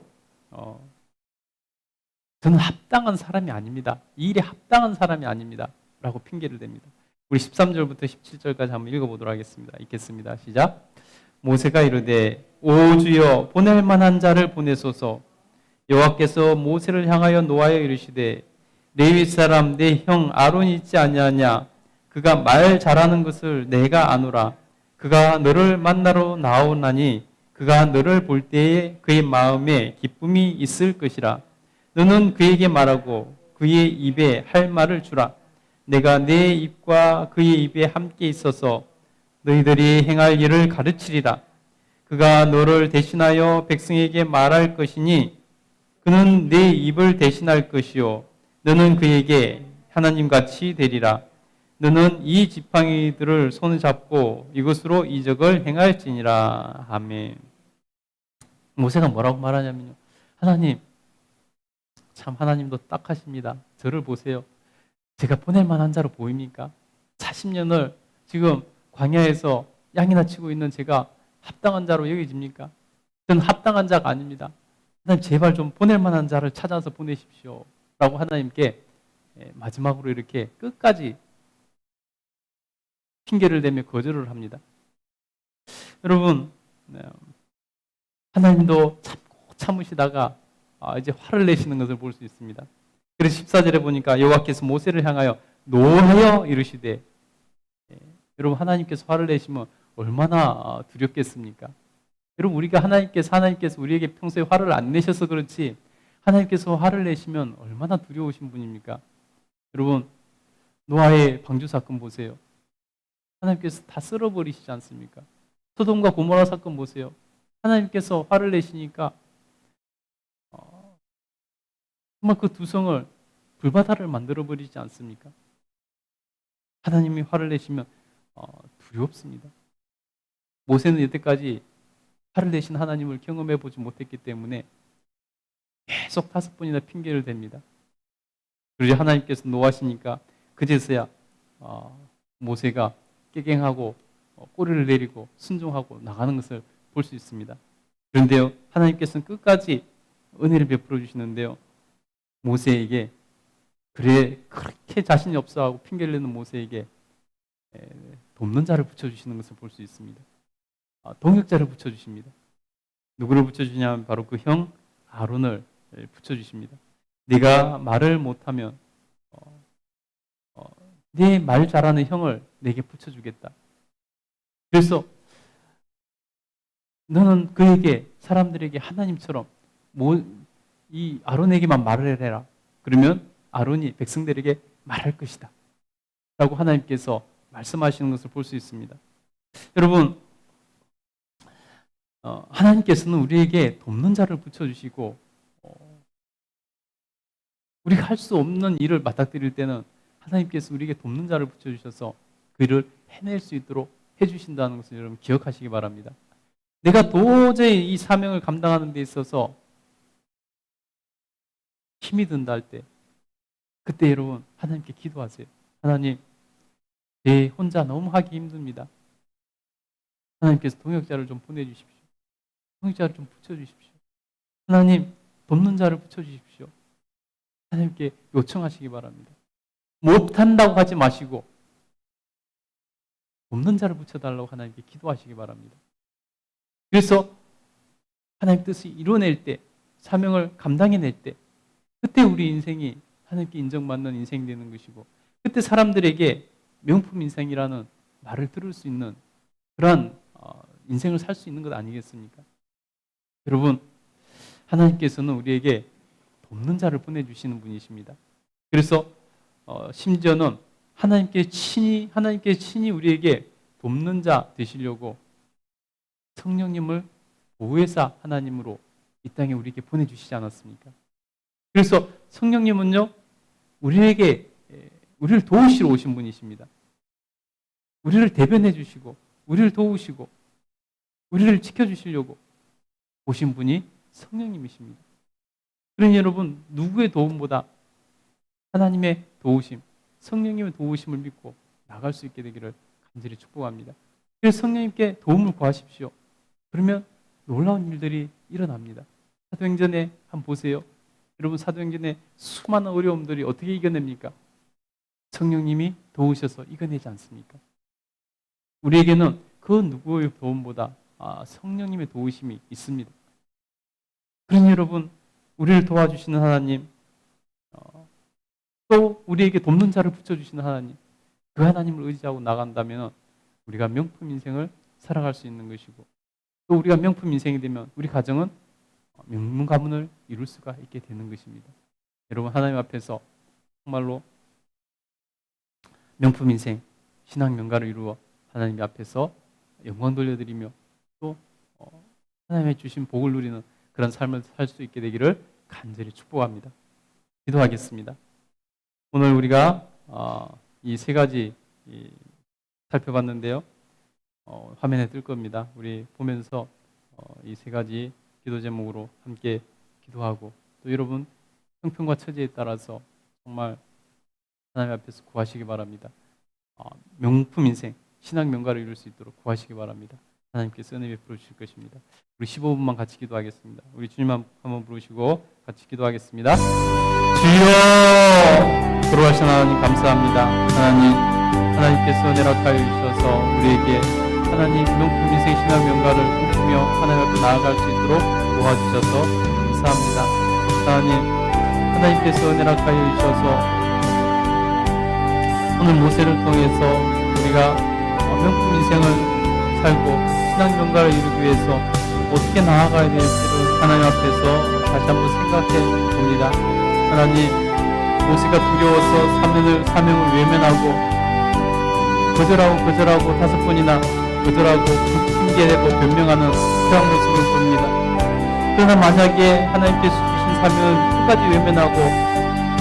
저는 합당한 사람이 아닙니다. 이 일에 합당한 사람이 아닙니다. 라고 핑계를 댑니다. 우리 13절부터 17절까지 한번 읽어보도록 하겠습니다. 읽겠습니다. 시작. 모세가 이르되 오 주여 보낼 만한 자를 보내소서. 여호와께서 모세를 향하여 노하여 이르시되 레위 사람 내 형 아론이 있지 아니하냐. 그가 말 잘하는 것을 내가 아노라. 그가 너를 만나러 나오나니 그가 너를 볼 때에 그의 마음에 기쁨이 있을 것이라. 너는 그에게 말하고 그의 입에 할 말을 주라. 내가 내 입과 그의 입에 함께 있어서 너희들이 행할 일을 가르치리라. 그가 너를 대신하여 백성에게 말할 것이니 그는 내 입을 대신할 것이요 너는 그에게 하나님같이 되리라. 너는 이 지팡이들을 손을 잡고 이것으로 이적을 행할지니라. 아멘. 모세가 뭐라고 말하냐면요. 하나님, 참 하나님도 딱하십니다. 저를 보세요. 제가 보낼 만한 자로 보입니까? 40년을 지금 광야에서 양이나 치고 있는 제가 합당한 자로 여겨집니까? 저는 합당한 자가 아닙니다. 하나님 제발 좀 보낼 만한 자를 찾아서 보내십시오. 라고 하나님께 마지막으로 이렇게 끝까지 핑계를 대며 거절을 합니다. 여러분, 하나님도 참고 참으시다가 이제 화를 내시는 것을 볼 수 있습니다. 그래서 14절에 보니까 여호와께서 모세를 향하여 노하여 이르시되, 여러분 하나님께서 화를 내시면 얼마나 두렵겠습니까? 여러분 우리가 하나님께서 우리에게 평소에 화를 안 내셔서 그렇지 하나님께서 화를 내시면 얼마나 두려우신 분입니까? 여러분 노아의 방주 사건 보세요. 하나님께서 다 쓸어버리시지 않습니까? 소돔과 고모라 사건 보세요. 하나님께서 화를 내시니까 정말 그 두 성을 불바다를 만들어버리지 않습니까? 하나님이 화를 내시면 두렵습니다. 모세는 여태까지 화를 내신 하나님을 경험해 보지 못했기 때문에 계속 5번이나 핑계를 댑니다. 그러자 하나님께서 노하시니까 그제서야 모세가 깨갱하고 꼬리를 내리고 순종하고 나가는 것을 볼 수 있습니다. 그런데요, 하나님께서는 끝까지 은혜를 베풀어 주시는데요, 모세에게 그래 그렇게 자신이 없어하고 핑계를 내는 모세에게 돕는 자를 붙여주시는 것을 볼 수 있습니다. 동역자를 붙여주십니다. 누구를 붙여주냐면 바로 그 형 아론을 붙여주십니다. 네가 말을 못하면 네 말 잘하는 형을 내게 붙여주겠다. 그래서 너는 그에게 사람들에게 하나님처럼 이 아론에게만 말을 해라. 그러면 아론이 백성들에게 말할 것이다. 라고 하나님께서 말씀하시는 것을 볼 수 있습니다. 여러분, 하나님께서는 우리에게 돕는 자를 붙여주시고 우리가 할 수 없는 일을 맞닥뜨릴 때는 하나님께서 우리에게 돕는 자를 붙여주셔서 그 일을 해낼 수 있도록 해주신다는 것을 여러분 기억하시기 바랍니다. 내가 도저히 이 사명을 감당하는 데 있어서 힘이 든다 할 때 그때 여러분 하나님께 기도하세요. 하나님, 제 혼자 너무 하기 힘듭니다. 하나님께서 동역자를 좀 보내주십시오. 동역자를 좀 붙여주십시오. 하나님, 돕는 자를 붙여주십시오. 하나님께 요청하시기 바랍니다. 못한다고 하지 마시고 돕는 자를 붙여달라고 하나님께 기도하시기 바랍니다. 그래서 하나님 뜻을 이뤄낼 때, 사명을 감당해낼 때 그때 우리 인생이 하나님께 인정받는 인생이 되는 것이고 그때 사람들에게 명품 인생이라는 말을 들을 수 있는 그러한 인생을 살 수 있는 것 아니겠습니까? 여러분, 하나님께서는 우리에게 돕는 자를 보내주시는 분이십니다. 그래서 심지어는 하나님께 친히 우리에게 돕는 자 되시려고 성령님을 보혜사 하나님으로 이 땅에 우리에게 보내주시지 않았습니까? 그래서 성령님은요, 우리를 도우시러 오신 분이십니다. 우리를 대변해 주시고 우리를 도우시고 우리를 지켜주시려고 오신 분이 성령님이십니다. 그러니 여러분, 누구의 도움보다 하나님의 도우심, 성령님의 도우심을 믿고 나갈 수 있게 되기를 간절히 축복합니다. 그래서 성령님께 도움을 구하십시오. 그러면 놀라운 일들이 일어납니다. 사도행전에 한번 보세요. 여러분, 사도행전에 수많은 어려움들이 어떻게 이겨냅니까? 성령님이 도우셔서 이겨내지 않습니까? 우리에게는 그 누구의 도움보다 성령님의 도우심이 있습니다. 그러니 여러분, 우리를 도와주시는 하나님, 또 우리에게 돕는 자를 붙여주시는 하나님, 그 하나님을 의지하고 나간다면 우리가 명품 인생을 살아갈 수 있는 것이고, 또 우리가 명품 인생이 되면 우리 가정은 명문 가문을 이룰 수가 있게 되는 것입니다. 여러분, 하나님 앞에서 정말로 명품 인생, 신앙 명가를 이루어 하나님 앞에서 영광 돌려드리며 또 하나님의 주신 복을 누리는 그런 삶을 살 수 있게 되기를 간절히 축복합니다. 기도하겠습니다. 오늘 우리가 이 세 가지 살펴봤는데요. 화면에 뜰 겁니다. 우리 보면서 이 세 가지 기도 제목으로 함께 기도하고, 또 여러분 형편과 처지에 따라서 정말 하나님 앞에서 구하시기 바랍니다. 명품 인생, 신앙 명가를 이룰 수 있도록 구하시기 바랍니다. 하나님께서 은혜 베풀어 주실 것입니다. 우리 15분만 같이 기도하겠습니다. 우리 주님 한번 부르시고 같이 기도하겠습니다. 주여, 돌아가신 하나님 감사합니다. 하나님께서 은혜를 하여 주셔서 우리에게 하나님 명품 인생 신앙 명가를 꿈꾸며 하나님 앞에 나아갈 수 있도록 도와주셔서 감사합니다. 하나님께서 은혜를 하여 주셔서 오늘 모세를 통해서 우리가 명품 인생을 살고 신앙 명가를 이루기 위해서 어떻게 나아가야 될지를 하나님 앞에서 다시 한번 생각해 봅니다. 하나님, 모세가 두려워서 사명을 외면하고 거절하고 5번이나 거절하고 핑계대고 변명하는 그런 모습을 봅니다. 그러나 만약에 하나님께서 주신 사명을 끝까지 외면하고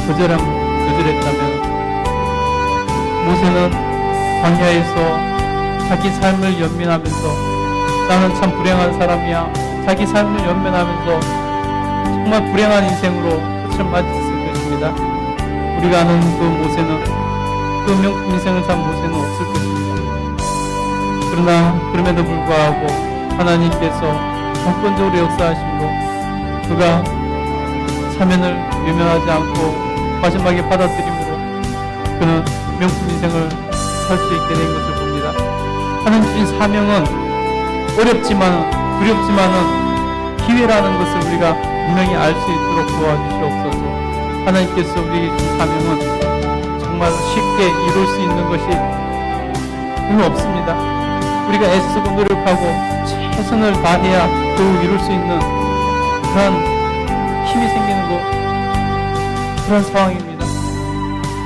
거절했다면 모세는 광야에서 자기 삶을 연민하면서 나는 참 불행한 사람이야, 자기 삶을 연민하면서 정말 불행한 인생으로 끝을 맞았을 것입니다. 우리가 아는 그 모세는, 그 명품 인생을 산 모세는 없을 것입니다. 그러나 그럼에도 불구하고 하나님께서 전권적으로 역사하심으로 그가 사면을 외면하지 않고 마지막에 받아들임으로 그는 명품 인생을 살 수 있게 된 것을 봅니다. 하나님 주신 사명은 어렵지만 두렵지만은 기회라는 것을 우리가 분명히 알 수 있도록 도와주시옵소서. 하나님께서 우리에게 주신 사명은 정말 쉽게 이룰 수 있는 것이 별로 없습니다. 우리가 애쓰고 노력하고 최선을 다해야 겨우 이룰 수 있는 그런 힘이 생기는 그런 상황입니다.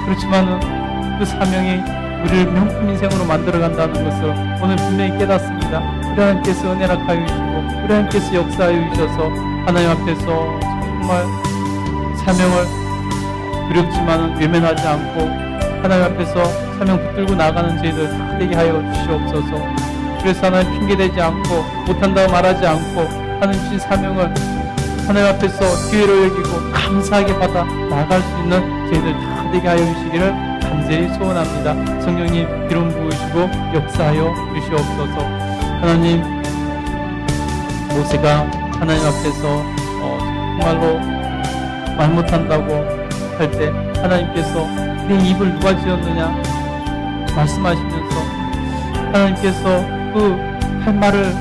그렇지만은 그 사명이 우리를 명품 인생으로 만들어간다는 것을 오늘 분명히 깨닫습니다. 우리 하나님께서 은혜락하여 주시고 우리 하나님께서 역사하여 주셔서 하나님 앞에서 정말 사명을 두렵지만 외면하지 않고 하나님 앞에서 사명 붙들고 나가는 저희들 다 되게 하여 주시옵소서. 그래서 하나님 핑계대지 않고 못한다고 말하지 않고 하나님 주신 사명을 하나님 앞에서 기회로 여기고 감사하게 받아 나아갈 수 있는 저희들 다 되게 하여 주시기를 간절히 소원합니다. 성령님 기름 부으시고 역사하여 주시옵소서. 하나님, 모세가 하나님 앞에서 정말로 말 못한다고 할 때 하나님께서 내 입을 누가 지었느냐 말씀하시면서 하나님께서 그 할 말을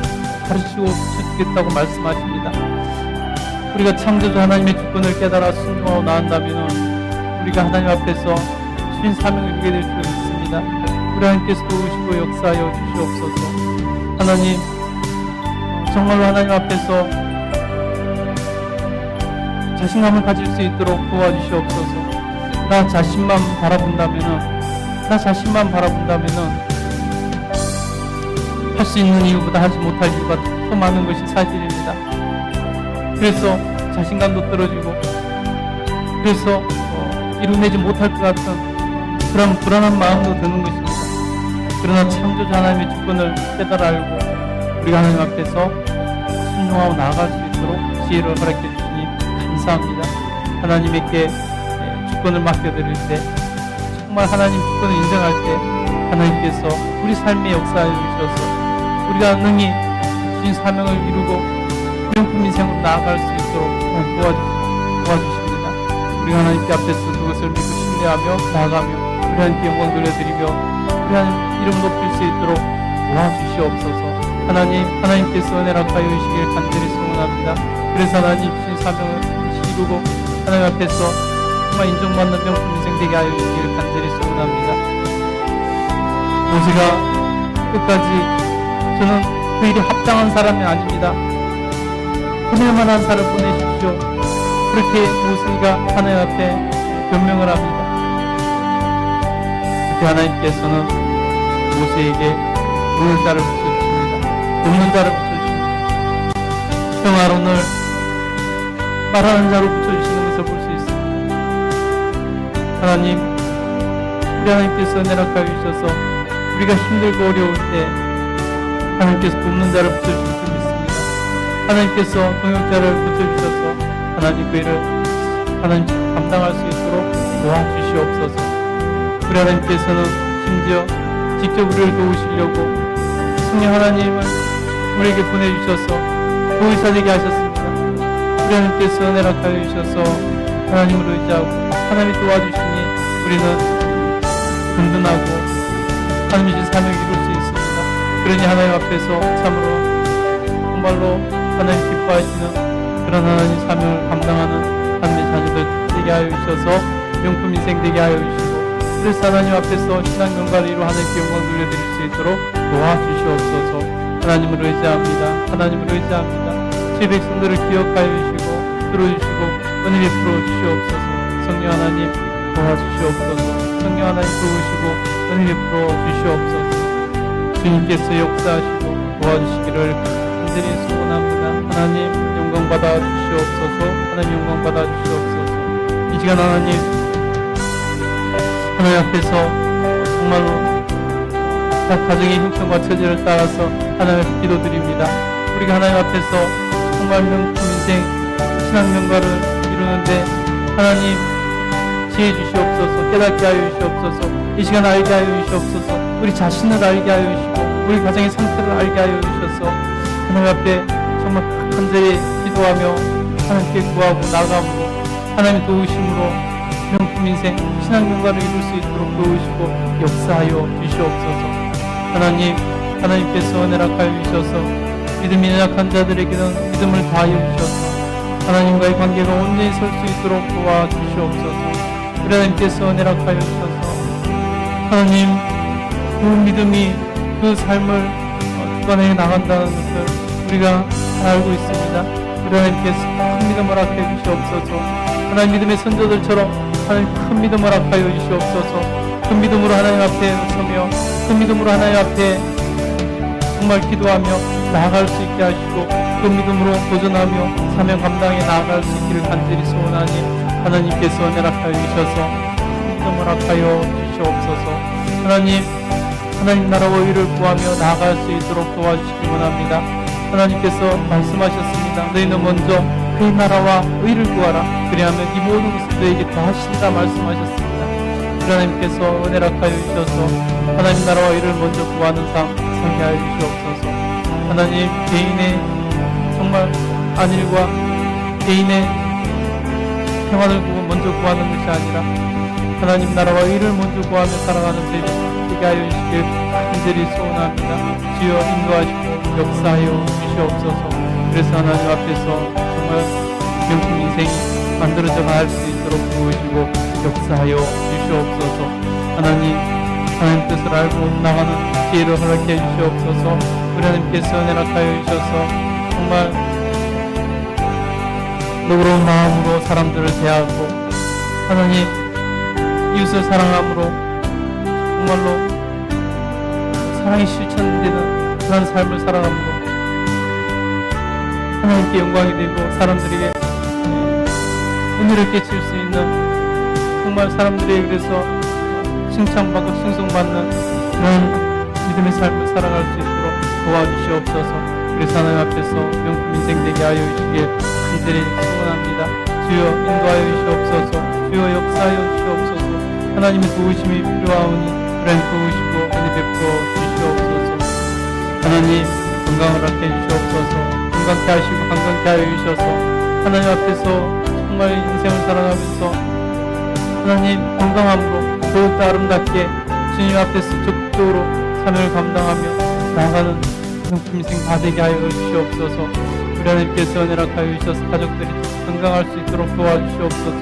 가르치고 붙여주겠다고 말씀하십니다. 우리가 창조주 하나님의 주권을 깨달아 순종하고 나온다면 우리가 하나님 앞에서 주신 사명을 이루게 될 줄 믿습니다. 우리 하나님께서 도우시고 역사하여 주시옵소서. 하나님, 정말로 하나님 앞에서 자신감을 가질 수 있도록 도와주시옵소서. 나 자신만 바라본다면은 할 수 있는 이유보다 하지 못할 이유가 더 많은 것이 사실입니다. 그래서 자신감도 떨어지고 그래서 이루어내지 못할 것 같은 그런 불안한 마음도 드는 것입니다. 그러나 창조자 하나님의 주권을 깨달아 알고 우리가 하나님 앞에서 순종하고 나아갈 수 있도록 지혜를 허락해 주시니 감사합니다. 하나님께 주권을 맡겨드릴 때, 정말 하나님 주권을 인정할 때 하나님께서 우리 삶에 역사해 주셔서 우리가 능히 주신 사명을 이루고 명품 인생으로 나아갈 수 있도록 도와주십니다. 우리가 하나님께 앞에서 그것을 믿고 신뢰하며 나아가며 우리 하나님께 영광 돌려드리며 우리 하나님 이름 높일 수 있도록 도와주시옵소서. 하나님께서 은혜를 하여 주시길 간절히 소원합니다. 그래서 하나님 주신 사명을 이루고 하나님 앞에서 정말 인정받는 명품 인생 되게 하여 주시길 간절히 소원합니다. 모세가 끝까지 저는 그 일에 합당한 사람이 아닙니다, 보낼만한 사람을 보내십시오, 그렇게 모세가 하나님 앞에 변명을 합니다. 그때 하나님께서는 모세에게 오늘 자를 붙여주십니다. 없는 자를 붙여주십니다. 형 아론을 말하는 자로 붙여주시는 것을 볼 수 있습니다. 하나님, 우리 하나님께서 은혜를 하여 주셔서 우리가 힘들고 어려울 때 하나님께서 돕는 자를 붙여주실 줄 믿습니다. 하나님께서 동역자를 붙여주셔서 하나님 그 일을 하나님 감당할 수 있도록 도와주시옵소서. 우리 하나님께서는 심지어 직접 우리를 도우시려고 성령 하나님을 우리에게 보내주셔서 보혜사 되게 하셨습니다. 우리 하나님께서 은혜를 하여 주셔서 하나님을 의지하고 하나님이 도와주시니 우리는 든든하고 하나님이 주신 사명을 이룰 수 있습니다. 그러니 하나님 앞에서 참으로 정말로 하나님 기뻐하시는 그런 하나님 사명을 감당하는 하나님의 자녀들 되게 하여 주셔서 명품 인생 되게 하여 주시고, 그래서 하나님 앞에서 신앙 경과를 이루어 하나님께 영광 돌려드릴 수 있도록 도와주시옵소서. 하나님을 의지합니다. 하나님을 의지합니다. 제 백성들을 기억하여 주시고 들어주시고 은혜 베풀어 주시옵소서. 성령 하나님 도와주시옵소서. 성령 하나님 도우시고 은혜 베풀어 주시옵소서. 주님께서 역사하시고 도와주시기를 간절히 소원합니다. 하나님 영광 받아 주시옵소서. 하나님 영광 받아 주시옵소서. 이 시간 하나님 앞에서 정말로 각 가정의 형편과 처지를 따라서 하나님 앞에 기도드립니다. 우리가 하나님 앞에서 정말 명품 인생 신앙 명가를 이루는데 하나님 지혜 주시옵소서. 깨닫게 하여 주시옵소서. 이 시간 알게 하여 주시옵소서. 우리 자신을 알게 하여 주시고 우리 가정의 상태를 알게 하여 주셔서 하나님 앞에 정말 간절히 기도하며 하나님께 구하고 나아감으로 하나님의 도우심으로 명품 인생 신앙 명가를 이룰 수 있도록 도우시고 역사하여 주시옵소서. 하나님께서 은혜를 하여 주셔서 믿음이 연약한 자들에게는 믿음을 다하여 주셔서 하나님과의 관계가 온전히 설 수 있도록 도와주시옵소서. 우리 하나님께서 은혜를 하여 주셔서 하나님 그 믿음이 그 삶을 주관해 나간다는 것을 우리가 잘 알고 있습니다. 우리 하나님께서 큰 믿음을 허락해 주시옵소서. 하나님 믿음의 선조들처럼 하나님 큰 믿음을 허락하여 주시옵소서. 큰 믿음으로 하나님 앞에 서며 큰 믿음으로 하나님 앞에 정말 기도하며 나아갈 수 있게 하시고 큰 믿음으로 도전하며 사명 감당에 나아갈 수 있기를 간절히 소원하니 하나님께서 은혜를 주셔서 믿음을 허락하여 주시옵소서. 하나님 나라와 의를 구하며 나아갈 수 있도록 도와주시기 원합니다. 하나님께서 말씀하셨습니다. 너희는 먼저 그의 나라와 의를 구하라. 그리하면 이 모든 것을 너에게 더하시리라 말씀하셨습니다. 하나님께서 은혜를 하여 주셔서 하나님 나라와 의를 먼저 구하는 삶 살게 하여 주시옵소서. 하나님 개인의 정말 안일과 개인의 평안을 먼저 구하는 것이 아니라 하나님 나라와 의를 먼저 구하며 살아가는 삶이 되게 하여 주시길 간절히 소원합니다. 주여 인도하시고 역사하여 주시옵소서. 그래서 하나님 앞에서 정말 명품 인생이 만들어져 갈 수 있도록 도우시고 역사하여 주시옵소서. 하나님 뜻을 알고 나가는 지혜를 허락해 주시옵소서. 우리 하나님께서 은혜를 하여 주셔서 정말 너그러운 마음으로 사람들을 대하고 하나님 이웃을 사랑함으로 정말로 사랑이 실천되는 그런 삶을 살아감으로 하나님께 영광이 되고 사람들에게 은혜를 끼칠 수 있는 정말 사람들에게 그래서 칭찬받고 칭송받는 그런 믿음의 삶을 살아갈 수 있도록 도와주시옵소서. 그래서 하나님 앞에서 명품 인생 되게 하여 주시길 간절히 소원합니다. 주여 인도하여 주시옵소서. 주여 역사하여 주시옵소서. 하나님의 도우심이 필요하오니 불행 도우시고 은혜 베풀어 주시옵소서. 하나님 건강을 얻게 주시옵소서. 건강케 하시고 건강케 하여 주셔서 하나님 앞에서 정말 인생을 살아가면서 하나님 건강함으로 더욱더 아름답게 주님 앞에서 적극적으로 삶을 감당하며 나아가는 명품 인생 다 되게 하여 주시옵소서. 우리 하나님께서 은혜락하여 주셔서 가족들이 건강할 수 있도록 도와주시옵소서.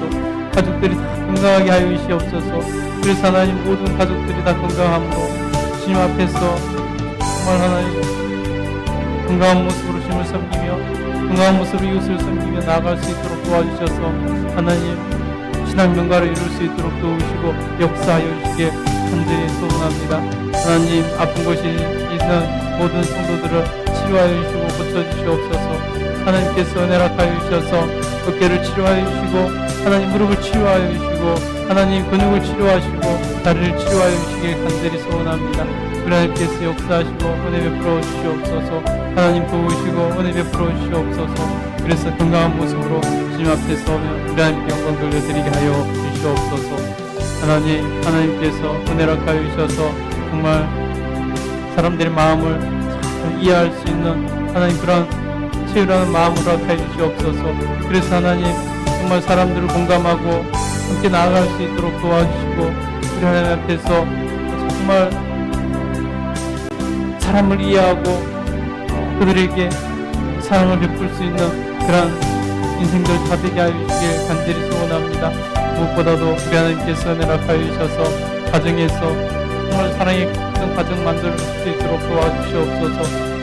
가족들이 다 건강하게 하여 주시옵소서. 그래서 하나님 모든 가족들이 다 건강함으로 주님 앞에서 정말 하나님 건강한 모습으로 주님을 섬기며 건강한 모습으로 이웃을 섬기며 나아갈 수 있도록 도와주셔서 하나님 신앙 명가를 이룰 수 있도록 도우시고 역사하여 주시게 간절히 소원합니다. 하나님 아픈 곳이 있는 모든 성도들을 치료하여 주시고 고쳐주시옵소서. 하나님께서 은혜락하여 주셔서 어깨를 치료하여 주시고 하나님 무릎을 치료하여 주시고 하나님 근육을 치료하시고 다리를 치료하여 주시길 간절히 소원합니다. 하나님께서 역사하시고 은혜 베풀어 주시옵소서. 하나님 도우시고 은혜 베풀어 주시옵소서. 그래서 건강한 모습으로 주님 앞에 서며 우리 하나님께 영광 돌려드리게 하여 주시옵소서. 하나님께서 은혜락하여 주셔서 정말 사람들의 마음을 잘 이해할 수 있는 하나님 그런 치유라는 마음으로 허락하여 주시옵소서. 그래서 하나님 정말 사람들을 공감하고 함께 나아갈 수 있도록 도와주시고 우리 하나님 앞에서 정말 사람을 이해하고 그들에게 사랑을 베풀 수 있는 그런 인생들 다 되게 하여 주시길 간절히 소원합니다. 무엇보다도 우리 하나님께서 은혜락하여 주셔서 가정에서 정말 사랑이 가득한 가정 만들 수 있도록 도와주시옵소서.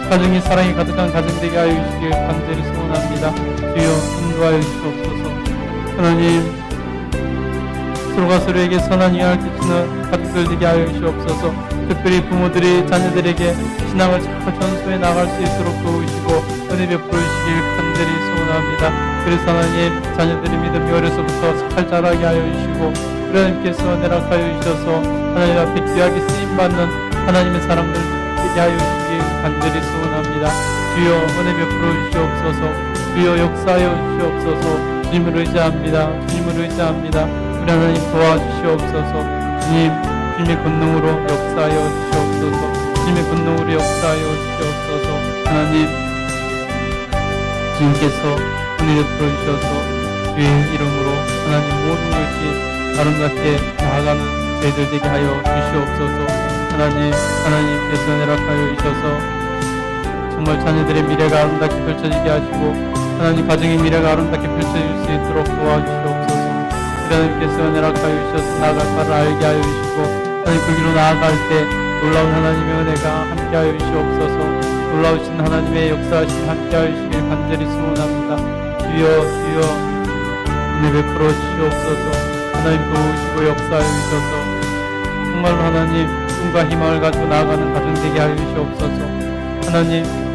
가정이 사랑이 가득한 가정 되게 하여 주시길 간절히 소원합니다. 주여 인도하여 주시옵소서. 하나님 서로가 서로에게 선한 영향을 끼치는 가족들 되게 하여 주시옵소서. 특별히 부모들이 자녀들에게 신앙을 잘 전수해 나갈 수 있도록 도우시고 은혜 베풀어 주시길 간절히 소원합니다. 그래서 하나님 자녀들의 믿음이 어려서부터 잘 자라게 하여 주시고 하나님께서 은혜락하여 주셔서 하나님 앞에 귀하게 쓰임받는 하나님의 사람들 되게 하여 주시길 간절히 소원합니다. 주여 은혜 베풀어 주시옵소서. 주여 역사하여 주시옵소서. 주님을 의지합니다. 주님을 의지합니다. 우리 하나님 도와주시옵소서. 주님의 권능으로 역사하여 주시옵소서. 주님의 권능으로 역사하여 주시옵소서. 하나님 주님께서 은혜 베풀어 주셔서 주의 이름으로 하나님 모든 것이 아름답게 나아가는 저희들 되게 하여 주시옵소서. 하나님께서 은혜락하여 주셔서 정말 자녀들의 미래가 아름답게 펼쳐지게 하시고 하나님 가정의 미래가 아름답게 펼쳐질 수 있도록 도와주시옵소서. 하나님께서 은혜락하여 주셔서 나아갈 바를 알게 하여 주시고 하나님 그 길로 나아갈 때 놀라운 하나님의 은혜가 함께 하여 주시옵소서. 놀라우신 하나님의 역사하심 함께 하여 주시길 간절히 소원합니다. 주여 은혜 베풀어 주시옵소서. 하나님 도우시고 역사하여 주셔서 정말로 하나님 꿈과 희망을 가지고 나아가는 가정 되게 하여 주시옵소서.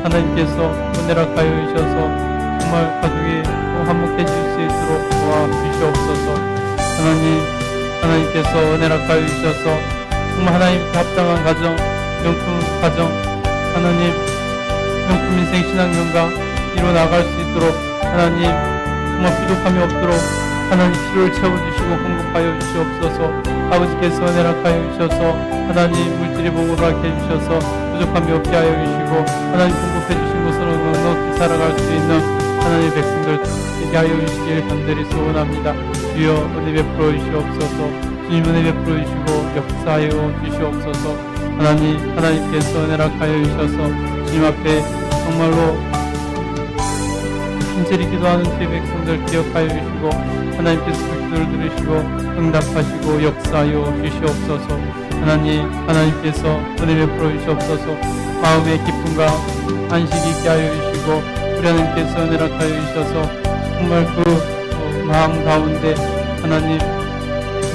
하나님께서 은혜락하여 주셔서 정말 가족이 화목해질 수 있도록 도와주시옵소서. 하나님께서 은혜락하여 주셔서 정말 하나님께 합당한 가정, 명품 가정, 하나님 명품 인생 신앙명가 이루어 나갈 수 있도록 하나님 정말 부족함이 없도록 하나님 필요를 채워주시고 공급하여 주시옵소서. 아버지께서 은혜락하여 주셔서 하나님 물질의 복으로 하게 해주셔서 부족함이 없게 하여 주시고 하나님 공급해 주신 것으로 넉넉히 살아갈 수 있는 하나님의 백성들 되게 하여 주시길 간절히 소원합니다. 주여 은혜 베풀어 주시옵소서. 주님 은혜 베풀어 주시고 역사하여 주시옵소서. 하나님께서 은혜락하여 주셔서 주님 앞에 정말로 간절히 기도하는 주의 백성들 기억하여 주시고 하나님께서 그 기도를 들으시고 응답하시고 역사하여 주시옵소서. 하나님께서 은혜 베풀어 주시옵소서. 마음의 기쁨과 안식이 있게 하여 주시고 우리 하나님께서 은혜락하여 주셔서 정말 그 마음 가운데 하나님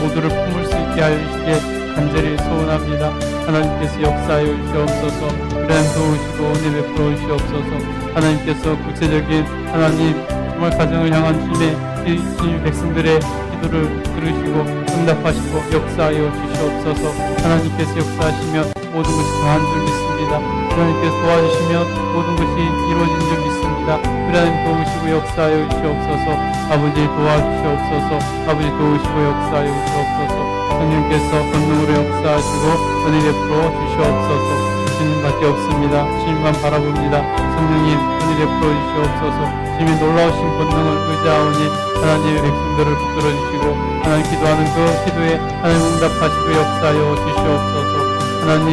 모두를 품을 수 있게 하여 주시기에 간절히 소원합니다. 하나님께서 역사하여 주시옵소서. 우리 하나님 도우시고 은혜 베풀어 주시옵소서. 하나님께서 구체적인 하나님 정말 가정을 향한 주님의 백성들의 기도를 들으시고 응답하시고 역사하여 주시옵소서. 하나님께서 역사하시면 모든 것이 더한 줄 믿습니다. 하나님께서 도와주시면 모든 것이 이루어진 줄 믿습니다. 하나님 도우시고 역사하여 주시옵소서. 아버지 도와주시옵소서. 아버지 도우시고 역사하여 주시옵소서. 성령께서 권능으로 역사하시고 은혜 베풀어 주시옵소서. 주님밖에 없습니다. 주님만 바라봅니다. 성령님 은혜 베풀어 주시옵소서. 주님의 놀라우신 권능을 의지하오니 하나님의 백성들을 붙들어 주시고 하나님 기도하는 그 기도에 하나님 응답하시고 역사하여 주시옵소서. 하나님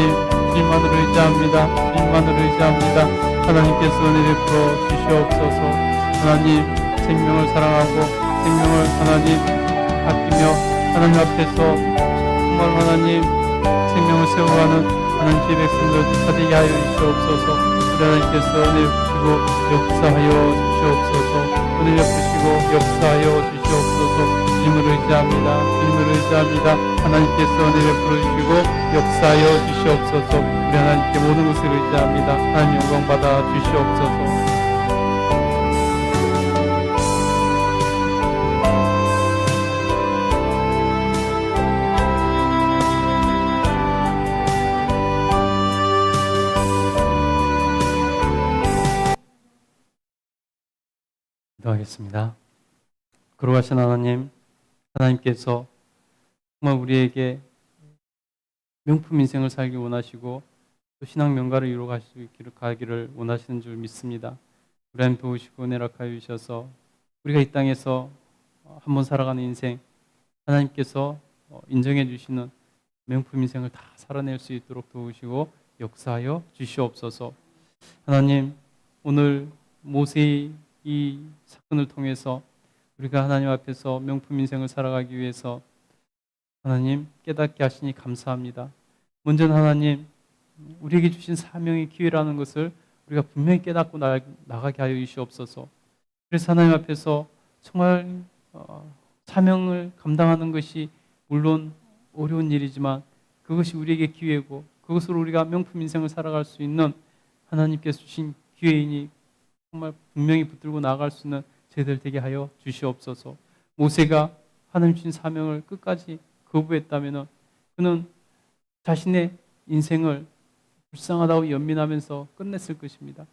주님만으로 의지합니다. 주님만으로 의지합니다. 하나님께서 은혜 베풀어 주시옵소서. 하나님 생명을 사랑하고 생명을 하나님 아끼며 하나님 앞에서 정말 하나님 생명을 세워가는 하나님 주의 백성들 다 되게 하여 주시옵소서. 우리 하나님께서 은혜 베푸시고 역사하여 주시옵소서. 은혜 베푸시고 역사하여 주시옵소서. 주님을 의지합니다. 주님을 의지합니다. 하나님께서 은혜 베풀어 주시고 역사하여 주시옵소서. 우리 하나님께 모든 것을 의지합니다. 하나님 영광 받아 주시옵소서. 기도하겠습니다. 거룩하신 하나님, 하나님께서 정말 우리에게 명품 인생을 살기 원하시고 또 신앙 명가를 이루어 갈 수 있기를 가기를 원하시는 줄 믿습니다. 우리 하나님 도우시고 내락하여 주셔서 우리가 이 땅에서 한번 살아가는 인생 하나님께서 인정해 주시는 명품 인생을 다 살아낼 수 있도록 도우시고 역사하여 주시옵소서. 하나님, 오늘 모세의 이 사건을 통해서 우리가 하나님 앞에서 명품 인생을 살아가기 위해서 하나님 깨닫게 하시니 감사합니다. 먼저는 하나님 우리에게 주신 사명의 기회라는 것을 우리가 분명히 깨닫고 나가게 하여 주시옵소서. 그래서 하나님 앞에서 정말 사명을 감당하는 것이 물론 어려운 일이지만 그것이 우리에게 기회고 그것으로 우리가 명품 인생을 살아갈 수 있는 하나님께서 주신 기회이니 정말 분명히 붙들고 나아갈 수 있는 저희들 되게 하여 주시옵소서. 모세가 하나님 주신 사명을 끝까지 거부했다면 그는 자신의 인생을 불쌍하다고 연민하면서 끝냈을 것입니다.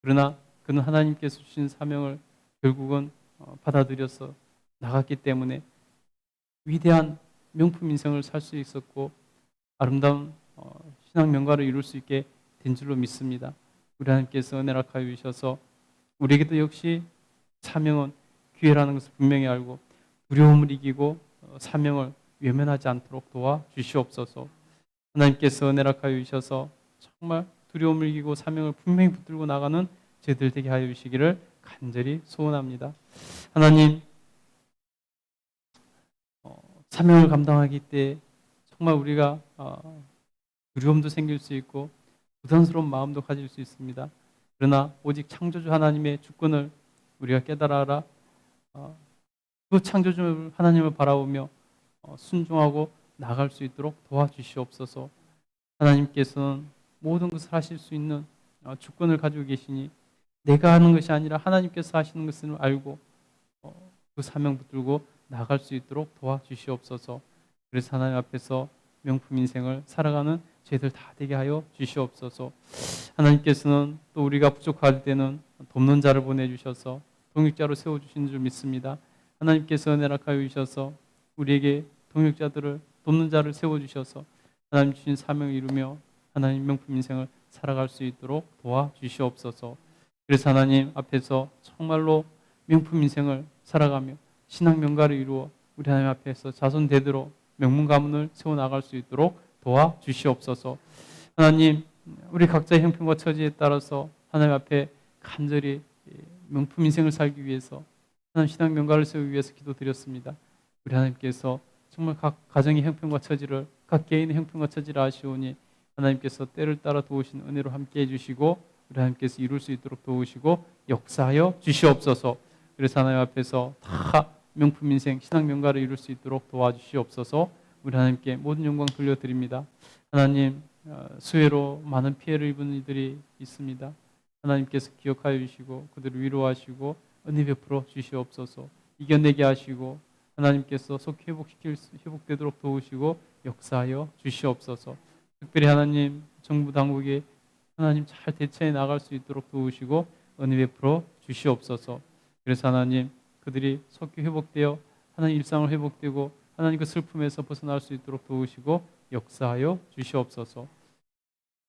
그러나 그는 하나님께서 주신 사명을 결국은 받아들여서 나갔기 때문에 위대한 명품 인생을 살 수 있었고 아름다운 신앙 명가를 이룰 수 있게 된 줄로 믿습니다. 우리 하나님께서 은혜를 하여 주셔서 우리에게도 역시 사명은 기회라는 것을 분명히 알고 두려움을 이기고 사명을 외면하지 않도록 도와주시옵소서. 하나님께서 은혜를 하여 주셔서 정말 두려움을 이기고 사명을 분명히 붙들고 나가는 저희들 되게 하여 주시기를 간절히 소원합니다. 하나님, 사명을 감당하기 때 정말 우리가 두려움도 생길 수 있고 부담스러운 마음도 가질 수 있습니다. 그러나 오직 창조주 하나님의 주권을 우리가 깨달아라. 그 창조주 하나님을 바라보며 순종하고 나아갈 수 있도록 도와주시옵소서. 하나님께서는 모든 것을 하실 수 있는 주권을 가지고 계시니 내가 하는 것이 아니라 하나님께서 하시는 것을 알고 그 사명 붙들고 나아갈 수 있도록 도와주시옵소서. 그래서 하나님 앞에서 명품 인생을 살아가는 저희들 다 되게 하여 주시옵소서. 하나님께서는 또 우리가 부족할 때는 돕는 자를 보내주셔서 동역자로 세워주신 줄 믿습니다. 하나님께서 은혜를 하여 주셔서 우리에게 동역자들을 돕는 자를 세워주셔서 하나님 주신 사명을 이루며 하나님 명품 인생을 살아갈 수 있도록 도와주시옵소서. 그래서 하나님 앞에서 정말로 명품 인생을 살아가며 신앙 명가를 이루어 우리 하나님 앞에서 자손 대대로 명문 가문을 세워나갈 수 있도록 도와주시옵소서. 하나님, 우리 각자의 형편과 처지에 따라서 하나님 앞에 간절히 명품 인생을 살기 위해서 하나님 신앙 명가를 세우기 위해서 기도드렸습니다. 우리 하나님께서 정말 각 가정의 형편과 처지를 각 개인의 형편과 처지를 아시오니 하나님께서 때를 따라 도우신 은혜로 함께해 주시고 우리 하나님께서 이룰 수 있도록 도우시고 역사하여 주시옵소서. 그래서 하나님 앞에서 다 명품 인생 신앙 명가를 이룰 수 있도록 도와주시옵소서. 우리 하나님께 모든 영광 돌려드립니다. 하나님, 수해로 많은 피해를 입은 이들이 있습니다. 하나님께서 기억하여 주시고 그들을 위로하시고 은혜 베풀어 주시옵소서. 이겨내게 하시고 하나님께서 속히 회복되도록 도우시고 역사하여 주시옵소서. 특별히 하나님 정부 당국이 하나님 잘 대처해 나갈 수 있도록 도우시고 은혜 베풀어 주시옵소서. 그래서 하나님 그들이 속히 회복되어 하나님 일상을 회복되고 하나님 그 슬픔에서 벗어날 수 있도록 도우시고 역사하여 주시옵소서.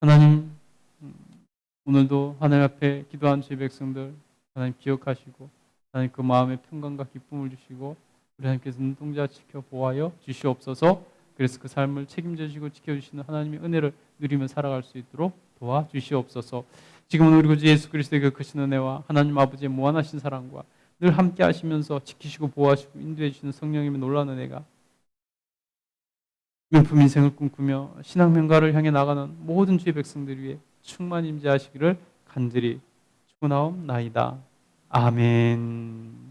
하나님 오늘도 하나님 앞에 기도한 주의 백성들 하나님 기억하시고 하나님 그 마음에 평강과 기쁨을 주시고 우리 하나님께서 눈동자 지켜 보호하여 주시옵소서. 그래서 그 삶을 책임져 주시고 지켜주시는 하나님의 은혜를 누리며 살아갈 수 있도록 도와주시옵소서. 지금은 우리 구주 예수 그리스도의 그 크신 은혜와 하나님 아버지의 무한하신 사랑과 늘 함께 하시면서 지키시고 보호하시고 인도해 주시는 성령님의 놀라운 은혜가 명품 인생을 꿈꾸며 신앙 명가를 향해 나가는 모든 주의 백성들 위해 충만히 임재하시기를 간절히 축원하옵나이다. 아멘.